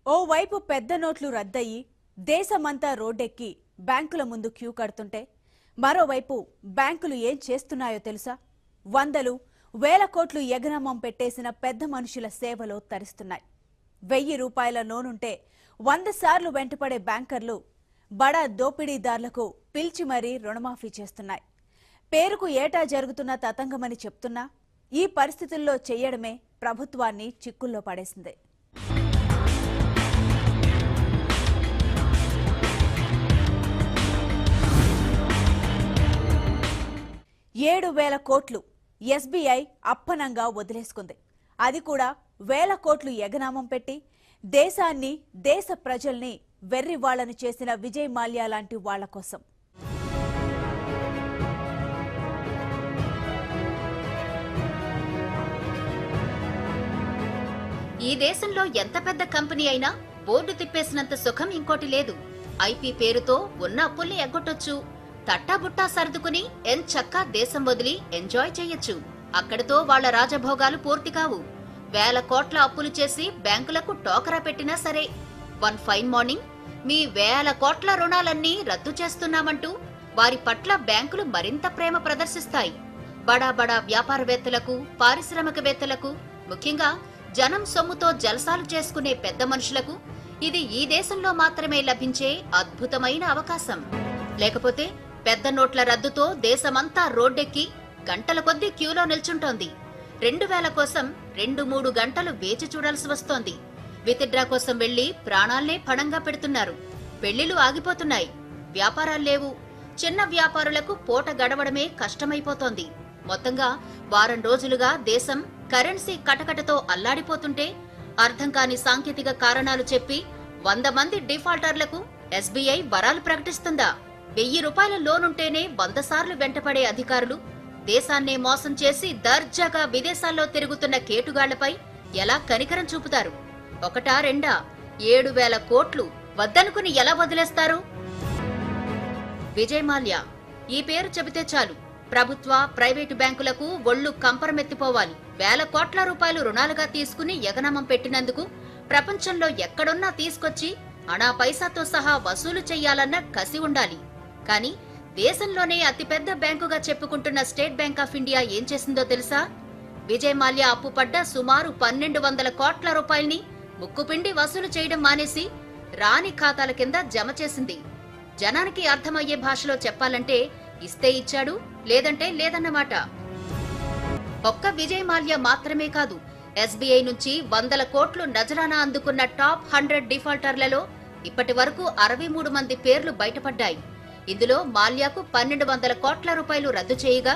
ఓవైపు పెద్ద నోట్లు రద్దయి దేశమంతా రోడ్డెక్కి బ్యాంకుల ముందు క్యూ కడుతుంటే, మరోవైపు బ్యాంకులు ఏం చేస్తున్నాయో తెలుసా? 100,000 కోట్లు ఎగనమ్మం పెట్టేసిన పెద్ద మనుషుల సేవలో తరిస్తున్నాయి. 1000 రూపాయల నోనుంటే 100 సార్లు వెంటపడే బ్యాంకర్లు బడా దోపిడీదారులకు పిలిచి మరీ రుణమాఫీ చేస్తున్నాయి. పేరుకు ఏటా జరుగుతున్న తతంగమని చెప్తున్నా ఈ పరిస్థితుల్లో చెయ్యడమే ప్రభుత్వాన్ని చిక్కుల్లో పడేసింది. 7,000 కోట్లు ఎస్బీఐ అప్పనంగా వదిలేసుకుంది. అది కూడా 1,000 కోట్లు ఎగనామం పెట్టి దేశాన్ని, దేశ ప్రజల్ని వెర్రివాళ్లను చేసిన విజయ్ మాల్యా లాంటి వాళ్ల కోసం. ఈ దేశంలో ఎంత పెద్ద కంపెనీ అయినా బోర్డు తిప్పేసినంత సుఖం ఇంకోటి లేదు. ఐపీ పేరుతో ఉన్న అప్పుల్ని ఎగ్గొట్టొచ్చు. తట్టాబుట్టా సర్దుకుని ఎంచక్కా దేశం వదిలి ఎంజాయ్ చేయొచ్చు. అక్కడితో వాళ్ల రాజభోగాలు పూర్తి కావు. 1,000 కోట్ల అప్పులు చేసి బ్యాంకులకు టోకరా పెట్టినా సరే, వన్ ఫైన్ మార్నింగ్ మీ 1,000 కోట్ల రుణాలన్నీ రద్దు చేస్తున్నామంటూ వారి పట్ల బ్యాంకులు మరింత ప్రేమ ప్రదర్శిస్తాయి. బడా బడా వ్యాపారవేత్తలకు, పారిశ్రామికవేత్తలకు, ముఖ్యంగా జనం సొమ్ముతో జలసాలు చేసుకునే పెద్ద మనుషులకు ఇది ఈ దేశంలో మాత్రమే లభించే అద్భుతమైన అవకాశం. లేకపోతే పెద్ద నోట్ల రద్దుతో దేశమంతా రోడ్డెక్కి గంటల కొద్దీ క్యూలో నిల్చుంటోంది. 2000 కోసం 2-3 గంటలు వేచి చూడాల్సి వస్తోంది. విత్డ్రా కోసం వెళ్లి ప్రాణాల్నే పణంగా పెడుతున్నారు. పెళ్లిళ్లు ఆగిపోతున్నాయి. వ్యాపారాలు లేవు. చిన్న వ్యాపారులకు పూట గడవడమే కష్టమైపోతోంది. మొత్తంగా వారం రోజులుగా దేశం కరెన్సీ కటకటతో అల్లాడిపోతుంటే అర్థం కాని సాంకేతిక కారణాలు చెప్పి 100 మంది డిఫాల్టర్లకు ఎస్బీఐ వరాలు ప్రకటిస్తుందా? 1000 రూపాయల లోనుంటేనే 100 సార్లు వెంటపడే అధికారులు దేశాన్నే మోసం చేసి దర్జాగా విదేశాల్లో తిరుగుతున్న కేటుగాళ్లపై ఎలా కనికరం చూపుతారు? ఒకటా రెండా? 7,000 కోట్లు వద్దనుకుని ఎలా వదిలేస్తారు? విజయ్ మాల్యా ఈ పేరు చెబితే చాలు ప్రభుత్వ, ప్రైవేటు బ్యాంకులకు ఒళ్లు కంపరమెత్తిపోవాలి. 1,000 కోట్ల రూపాయలు రుణాలుగా తీసుకుని ఎగనామం పెట్టినందుకు ప్రపంచంలో ఎక్కడున్నా తీసుకొచ్చి అనా పైసాతో సహా వసూలు చెయ్యాలన్న కసి ఉండాలి. కానీ దేశంలోనే అతిపెద్ద బ్యాంకుగా చెప్పుకుంటున్న స్టేట్ బ్యాంక్ ఆఫ్ ఇండియా ఏం చేసిందో తెలుసా? విజయ్ మాల్యా అప్పుపడ్డ సుమారు 1,200 కోట్ల రూపాయల్ని ముక్కుపిండి వసూలు చేయడం మానేసి రాని ఖాతాల కింద జమ చేసింది. జనానికి అర్థమయ్యే భాషలో చెప్పాలంటే ఇస్తే ఇచ్చాడు, లేదంటే లేదన్నమాట. ఒక్క విజయ్ మాల్యా మాత్రమే కాదు, ఎస్బీఐ నుంచి 100 కోట్లు నజరానా అందుకున్న టాప్ 100 డిఫాల్టర్లలో ఇప్పటి వరకు 63 మంది పేర్లు బయటపడ్డాయి. ఇందులో మాల్యాకు 1,200 కోట్ల రూపాయలు రద్దు చేయగా,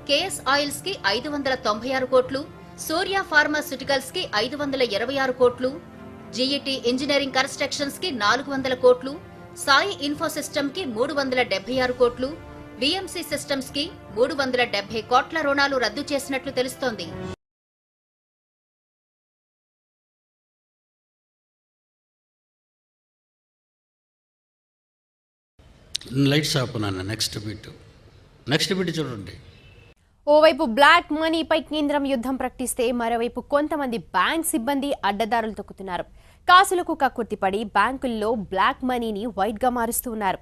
కేఎస్ ఆయిల్స్ కి 596 కోట్లు, సూర్య ఫార్మాస్యూటికల్స్ కి 526 కోట్లు, జీఈటీ ఇంజనీరింగ్ కన్స్ట్రక్షన్స్ కి 400 కోట్లు, సాయి ఇన్ఫోసిస్టమ్ కి 376 కోట్లు, విఎంసీ సిస్టమ్స్ కి 370 కోట్ల రుణాలు రద్దు చేసినట్లు తెలుస్తోంది. లైట్స్ ఆపునాను. నెక్స్ట్ బిట్ చూడండి. ఓవైపు బ్లాక్ మనీపై కేంద్రం యుద్ధం ప్రకటిస్తే మరోవైపు కొంతమంది బ్యాంక్ సిబ్బంది అడ్డదారులు తొక్కుతున్నారు. కాసులకు కక్కుర్తిపడి బ్యాంకుల్లో బ్లాక్ మనీని వైట్ గా మారుస్తూ ఉన్నారు.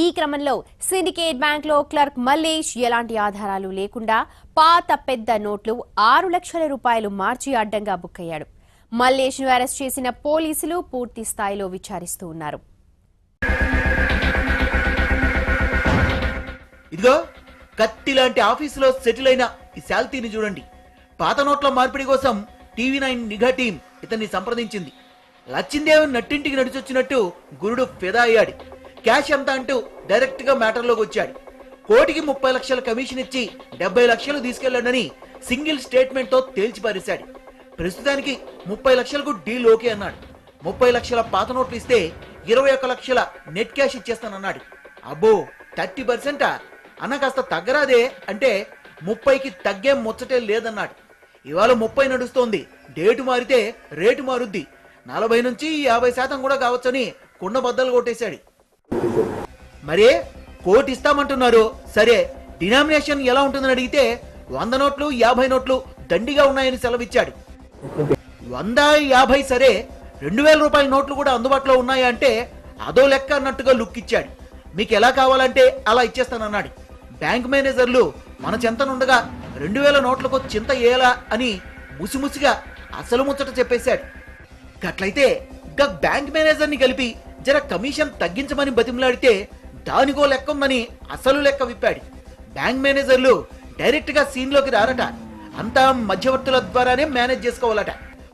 ఈ క్రమంలో సిండికేట్ బ్యాంక్ లో క్లర్క్ మల్లేష్ ఎలాంటి ఆధారాలు లేకుండా పాత పెద్ద నోట్లు 6 లక్షల రూపాయలు మార్చి అడ్డంగా బుక్ అయ్యాడు. మల్లేష్ ను అరెస్ట్ చేసిన పోలీసులు పూర్తి స్థాయిలో విచారిస్తూ ఉన్నారు. ఇదిగో కత్తి లాంటి ఆఫీసులో సెటిల్ అయిన ఈ శాల్తీని చూడండి. పాత నోట్ల మార్పిడి కోసం టీవీ9 నిఘా టీం ఇతన్ని సంప్రదించింది. లచ్చిందేవి నట్టింటికి నడిచొచ్చినట్టు గురుడు ఫిదా అయ్యాడు. క్యాష్ ఎంత అంటూ డైరెక్ట్ గా మ్యాటర్లోకి వచ్చాడు. కోటికి 30 లక్షల కమిషన్ ఇచ్చి 70 లక్షలు తీసుకెళ్లాడని సింగిల్ స్టేట్మెంట్ తో తేల్చిపారేశాడు. ప్రస్తుతానికి 30 లక్షలకు డీల్ ఓకే అన్నాడు. 30 లక్షల పాత నోట్లు ఇస్తే 21 లక్షల నెట్ క్యాష్ ఇచ్చేస్తానన్నాడు. అబ్బో 30% అన్న కాస్త తగ్గరాదే అంటే 30కి తగ్గే ముచ్చటే లేదన్నాడు. ఇవాళ 30 నడుస్తోంది. డేటు మారితే రేటు మారుద్ది. 40 నుంచి 50% కూడా కావచ్చని కుండ బద్దలు కొట్టేశాడు. మరే కోటి ఇస్తామంటున్నారు. సరే డినామినేషన్ ఎలా ఉంటుందని అడిగితే 100 నోట్లు 50 నోట్లు దండిగా ఉన్నాయని సెలవిచ్చాడు. 100, 50 సరే 2,000 రూపాయల నోట్లు కూడా అందుబాటులో ఉన్నాయా అంటే అదో లెక్క అన్నట్టుగా లుక్ ఇచ్చాడు. మీకు ఎలా కావాలంటే అలా ఇచ్చేస్తానన్నాడు. బ్యాంక్ మేనేజర్లు మన చెంతనుండగా 2,000 నోట్లకు చింత ఏలా అని ముసిముసిగా అసలు ముచ్చట చెప్పేశాడు. గట్లయితే బ్యాంక్ మేనేజర్ని కలిపి జర కమిషన్ తగ్గించమని బతిమలాడితే దానికో లెక్క ఉందని అసలు లెక్క విప్పాడు. బ్యాంక్ మేనేజర్లు డైరెక్ట్ గా సీన్ లోకి రారట. అంతా మధ్యవర్తుల ద్వారానే మేనేజ్ చేసుకోవాలట.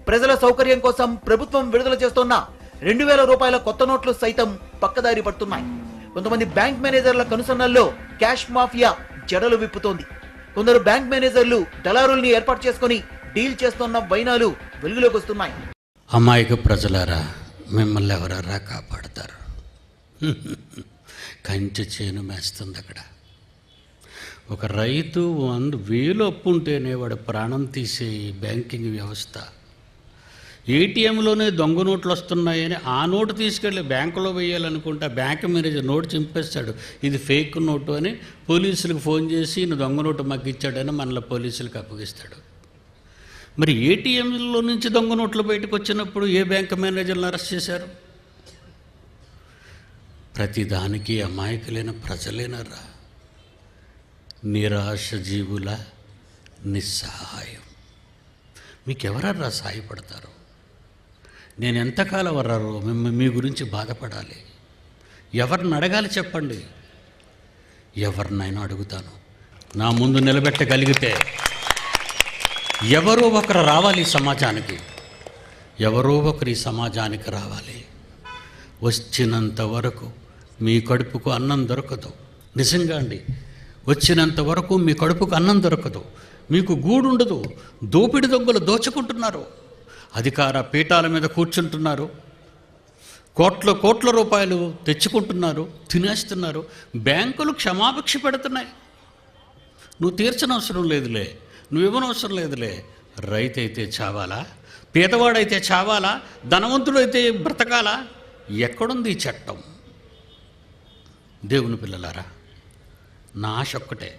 ప్రజల సౌకర్యం కోసం ప్రభుత్వం విడుదల చేస్తున్న 2,000 రూపాయల కొత్త నోట్లు సైతం పక్కదారి పడుతున్నాయి. కొంతమంది బ్యాంక్ మేనేజర్ల కనుసన్నల్లో క్యాష్ మాఫియా జడలు విప్పుతోంది. కొందరు బ్యాంక్ మేనేజర్లు దళారుల్ని ఏర్పాటు చేసుకుని డీల్ చేస్తున్న వైనాలు వెలుగులోకి వస్తున్నాయి. అమాయక ప్రజలారా, మిమ్మల్ని ఎవరారా కాపాడతారు? కంచె చేను మేస్తుంది అక్కడ. ఒక రైతు 100,000 అప్పు ఉంటేనే వాడు ప్రాణం తీసే ఈ బ్యాంకింగ్ వ్యవస్థ. ఏటీఎంలోనే దొంగ నోట్లు వస్తున్నాయని ఆ నోటు తీసుకెళ్ళి బ్యాంకులో వేయాలనుకుంటే బ్యాంక్ మేనేజర్ నోటు చింపేస్తాడు. ఇది ఫేక్ నోటు అని పోలీసులకు ఫోన్ చేసి నువ్వు దొంగ నోటు మాకు ఇచ్చాడని మనల్ని పోలీసులకు అప్పగిస్తాడు. మరి ఏటీఎంలో నుంచి దొంగ నోట్లు బయటకు వచ్చినప్పుడు ఏ బ్యాంక్ మేనేజర్లను అరెస్ట్ చేశారు? ప్రతిదానికి అమాయకులైన ప్రజలేనరా. నిరాశ జీవుల నిస్సహాయం. మీకెవరన్నా సహాయపడతారు? నేను ఎంతకాలం వరారో మీ గురించి బాధపడాలి? ఎవరిని అడగాలి చెప్పండి? ఎవరినైనా అడుగుతాను. నా ముందు నిలబెట్టగలిగితే ఎవరో ఒకరు రావాలి ఈ సమాజానికి. ఎవరో ఒకరు ఈ సమాజానికి రావాలి. వచ్చినంత వరకు మీ కడుపుకు అన్నం దొరకదు. నిజంగా అండి, వచ్చినంత వరకు మీ కడుపుకు అన్నం దొరకదు. మీకు గూడు ఉండదు. దోపిడి దొంగలు దోచుకుంటున్నారు. అధికార పీఠాల మీద కూర్చుంటున్నారు. కోట్ల రూపాయలు తెచ్చుకుంటున్నారు, తినేస్తున్నారు. బ్యాంకులు క్షమాభిక్ష పెడుతున్నాయి. నువ్వు తీర్చనవసరం లేదులే, నువ్వు ఇవ్వనవసరం లేదులే. రైతు అయితే చావాలా? పేదవాడైతే చావాలా? ధనవంతుడైతే బ్రతకాలా? ఎక్కడుంది ఈ చట్టం? దేవుని పిల్లలారా, నా ఆశ ఒక్కటే,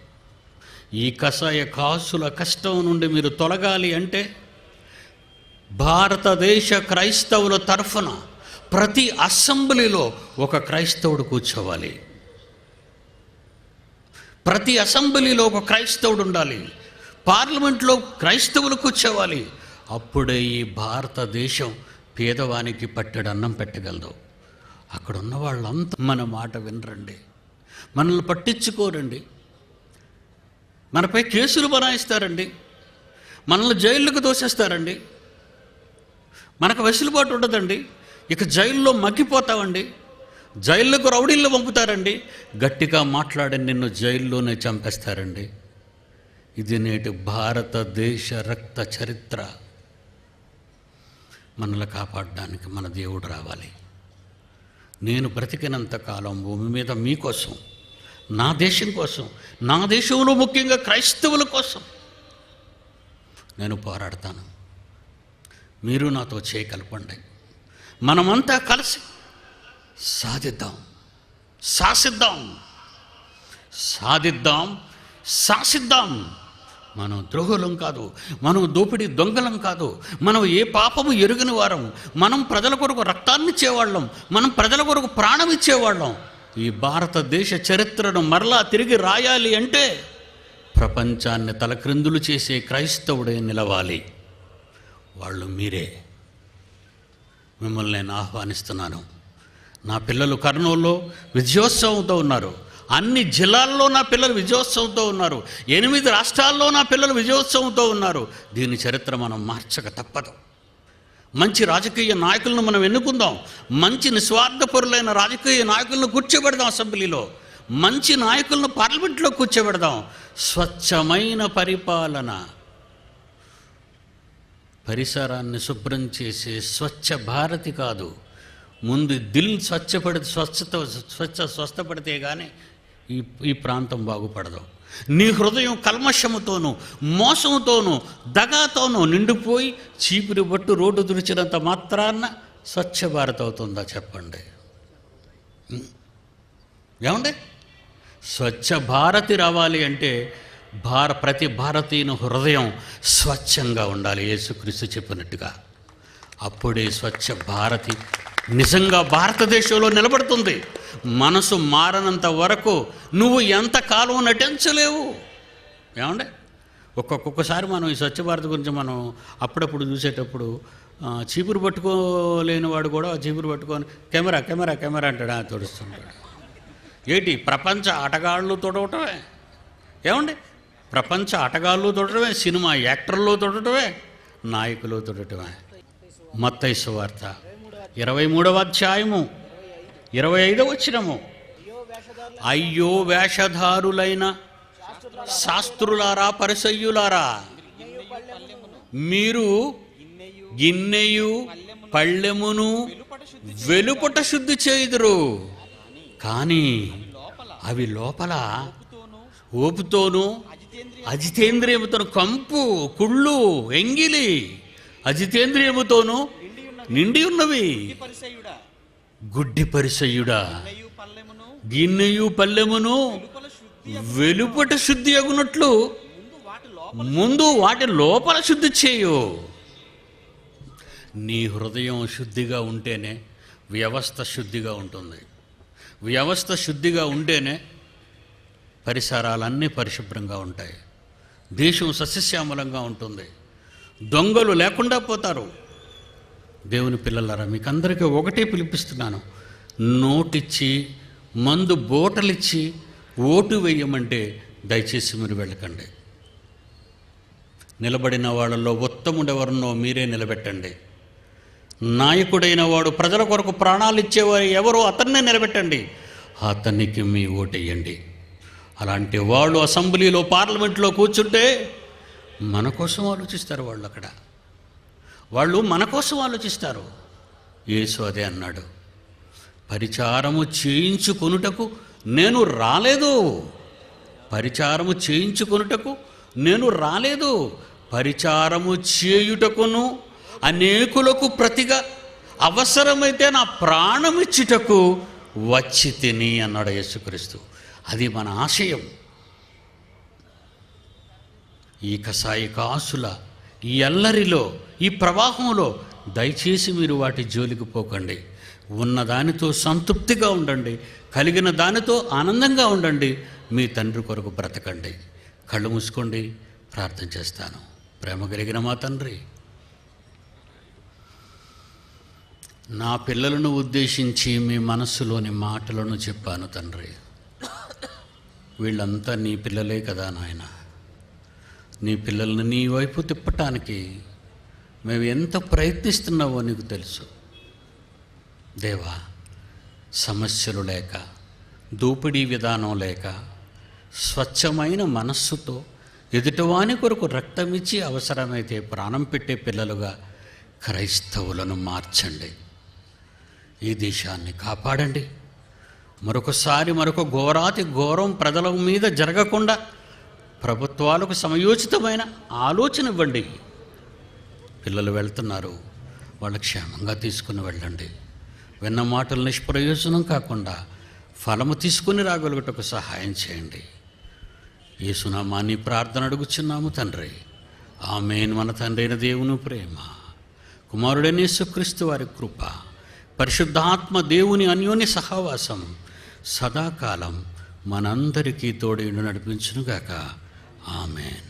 ఈ కషాయ కాసుల కష్టం నుండి మీరు తొలగాలి అంటే భారతదేశ క్రైస్తవుల తరఫున ప్రతి అసెంబ్లీలో ఒక క్రైస్తవుడు కూర్చోవాలి. ప్రతి అసెంబ్లీలో ఒక క్రైస్తవుడు ఉండాలి. పార్లమెంట్లో క్రైస్తవులు కూర్చోవాలి. అప్పుడే ఈ భారతదేశం పేదవానికి పట్టెడు అన్నం పెట్టగలదు. అక్కడ ఉన్న వాళ్ళంతా మన మాట వినరండి, మనల్ని పట్టించుకోరండి, మనపై కేసులు బనాయిస్తారండి, మనల్ని జైళ్ళకు తోసేస్తారండి. మనకు వెసులుబాటు ఉండదండి. ఇక జైల్లో మగ్గిపోతామండి. జైళ్ళకు రౌడీళ్ళు పంపుతారండి. గట్టిగా మాట్లాడి నిన్ను జైల్లోనే చంపేస్తారండి. ఇది నేటి భారతదేశ రక్త చరిత్ర. మనల్ని కాపాడడానికి మన దేవుడు రావాలి. నేను బ్రతికినంత కాలం భూమి మీద మీకోసం, నా దేశం కోసం, నా దేశంలో ముఖ్యంగా క్రైస్తవుల కోసం నేను పోరాడతాను. మీరు నాతో చేయగలపండి. మనమంతా కలిసి సాధిద్దాం, శాసిద్దాం. మనం ద్రోహులం కాదు, మనం దోపిడీ దొంగలం కాదు, మనం ఏ పాపము ఎరుగని వారం. మనం ప్రజల కొరకు రక్తాన్ని ఇచ్చేవాళ్ళం, మనం ప్రజల కొరకు ప్రాణం ఇచ్చేవాళ్ళం. ఈ భారతదేశ చరిత్రను మరలా తిరిగి రాయాలి అంటే ప్రపంచాన్ని తలక్రిందులు చేసే క్రైస్తవుడే నిలవాలి. వాళ్ళు మీరే. మిమ్మల్ని నేను ఆహ్వానిస్తున్నాను. నా పిల్లలు కర్నూలులో విజయోత్సవంతో ఉన్నారు. అన్ని జిల్లాల్లో నా పిల్లలు విజయోత్సవంతో ఉన్నారు. 8 రాష్ట్రాల్లో నా పిల్లలు విజయోత్సవంతో ఉన్నారు. దీని చరిత్ర మనం మార్చక తప్పదు. మంచి రాజకీయ నాయకులను మనం ఎన్నుకుందాం. మంచి నిస్వార్థపరులైన రాజకీయ నాయకులను కూర్చోబెడదాం అసెంబ్లీలో. మంచి నాయకులను పార్లమెంట్లో కూర్చోబెడదాం. స్వచ్ఛమైన పరిపాలన, పరిసరాన్ని శుభ్రం చేసే స్వచ్ఛ భారతి కాదు. ముందు దిల్ స్వస్థపడితే కానీ ఈ ప్రాంతం బాగుపడదు. నీ హృదయం కల్మషముతోనూ, మోసముతోనూ, దగాతోనూ నిండిపోయి చీపురి బట్టు రోడ్డు తుడిచినంత మాత్రాన స్వచ్ఛ భారత్ అవుతుందా చెప్పండి? ఏమండి? స్వచ్ఛ భారతి రావాలి అంటే ప్రతి భారతీయుని హృదయం స్వచ్ఛంగా ఉండాలి, యేసుక్రీస్తు చెప్పినట్టుగా. అప్పుడే స్వచ్ఛ భారతి నిజంగా భారతదేశంలో నిలబడుతుంది. మనసు మారనంత వరకు నువ్వు ఎంతకాలం నటించలేవు. ఏమండి? ఒక్కొక్కసారి మనం ఈ స్వచ్ఛ భారత్ గురించి మనం అప్పుడప్పుడు చూసేటప్పుడు చీపురు పట్టుకోలేని వాడు కూడా చీపురు పట్టుకొని కెమెరా కెమెరా కెమెరా అంటాడు, తుడుస్తుంటాడు. ఏంటి? ప్రపంచ ఆటగాళ్ళు తొడవటమే. ఏమండి? ప్రపంచ ఆటగాళ్ళు తొడటమే, సినిమా యాక్టర్లు తొడటమే, నాయకులు తొడటమే. మత్తయి సువార్త 23వ అధ్యాయము 25వ వచనము. అయ్యో వేషధారులైన శాస్త్రులారా, పరిసయ్యులారా, మీరు గిన్నెయు పళ్ళెమును వెలుపట శుద్ధి చేయుదురు, కానీ అవి లోపల ఓపుతోనూ అజితేంద్రియముతోను, కంపు, కుళ్ళు, ఎంగిలి అజితేంద్రియముతోనూ నిండి ఉన్నవి. గుడ్డి పరిసయ్యుడా, గిన్నెయు పల్లెమును వెలుపట శుద్ధి అగునట్లు ముందు వాటి లోపల శుద్ధి చేయు. నీ హృదయం శుద్ధిగా ఉంటేనే వ్యవస్థ శుద్ధిగా ఉంటుంది. వ్యవస్థ శుద్ధిగా ఉంటేనే పరిసరాలన్నీ పరిశుభ్రంగా ఉంటాయి, దేశం సస్యశ్యామలంగా ఉంటుంది, దొంగలు లేకుండా పోతారు. దేవుని పిల్లలారా, మీకు అందరికీ ఒకటే పిలిపిస్తున్నాను, నోటిచ్చి మందు బోటలిచ్చి ఓటు వేయమంటే దయచేసి మీరు వెళ్ళకండి. నిలబడిన వాళ్ళలో ఉత్తముడెవరినో మీరే నిలబెట్టండి. నాయకుడైన వాడు ప్రజల కొరకు ప్రాణాలు ఇచ్చేవారు ఎవరో అతన్నే నిలబెట్టండి, అతనికి మీ ఓటేయండి. అలాంటి వాళ్ళు అసెంబ్లీలో పార్లమెంట్లో కూర్చుంటే మన కోసం ఆలోచిస్తారు. వాళ్ళు మన కోసం ఆలోచిస్తారు. యేసు అదే అన్నాడు, పరిచారము చేయించుకొనుటకు నేను రాలేదు, పరిచారము చేయించుకొనుటకు నేను రాలేదు, పరిచారము చేయుటకును అనేకులకు ప్రతిగా అవసరమైతే నా ప్రాణం ఇచ్చుటకు వచ్చి తిని అన్నాడు యేసుక్రీస్తు. అది మన ఆశయం. ఈ కసాయి కాసుల ఈ అల్లరిలో, ఈ ప్రవాహంలో దయచేసి మీరు వాటి జోలికి పోకండి. ఉన్నదానితో సంతృప్తిగా ఉండండి, కలిగిన దానితో ఆనందంగా ఉండండి, మీ తండ్రి కొరకు బ్రతకండి. కళ్ళు మూసుకోండి, ప్రార్థన చేస్తాను. ప్రేమ కలిగిన మా తండ్రి, నా పిల్లలను ఉద్దేశించి మీ మనస్సులోని మాటలను చెప్పాను తండ్రి. వీళ్ళంతా నీ పిల్లలే కదా నాయన. నీ పిల్లల్ని నీ వైపు తిప్పటానికి మేము ఎంత ప్రయత్నిస్తున్నావో నీకు తెలుసు దేవా. సమస్యలు లేక, దోపిడీ విధానం లేక, స్వచ్ఛమైన మనస్సుతో ఎదుటివాని కొరకు రక్తమిచ్చి అవసరమైతే ప్రాణం పెట్టే పిల్లలుగా క్రైస్తవులను మార్చండి. ఈ దేశాన్ని కాపాడండి. మరొకసారి మరొక ఘోరాతి ఘోరం ప్రజల మీద జరగకుండా ప్రభుత్వాలకు సమయోచితమైన ఆలోచన ఇవ్వండి. పిల్లలు వెళ్తున్నారు, వాళ్ళ క్షేమంగా తీసుకుని వెళ్ళండి. విన్న మాటలు నిష్ప్రయోజనం కాకుండా ఫలము తీసుకుని రాగలుగుటకు సహాయం చేయండి. యేసునామాన్ని ప్రార్థన అడుగుచున్నాము తండ్రి, ఆమేన్. మన తండ్రి అయిన దేవుని ప్రేమ, కుమారుడైన యేసుక్రీస్తు వారి కృప, పరిశుద్ధాత్మ దేవుని అన్యోన్య సహవాసం సదాకాలం మనందరికీ తోడేండు నడిపించునుగాక. ఆమేన్.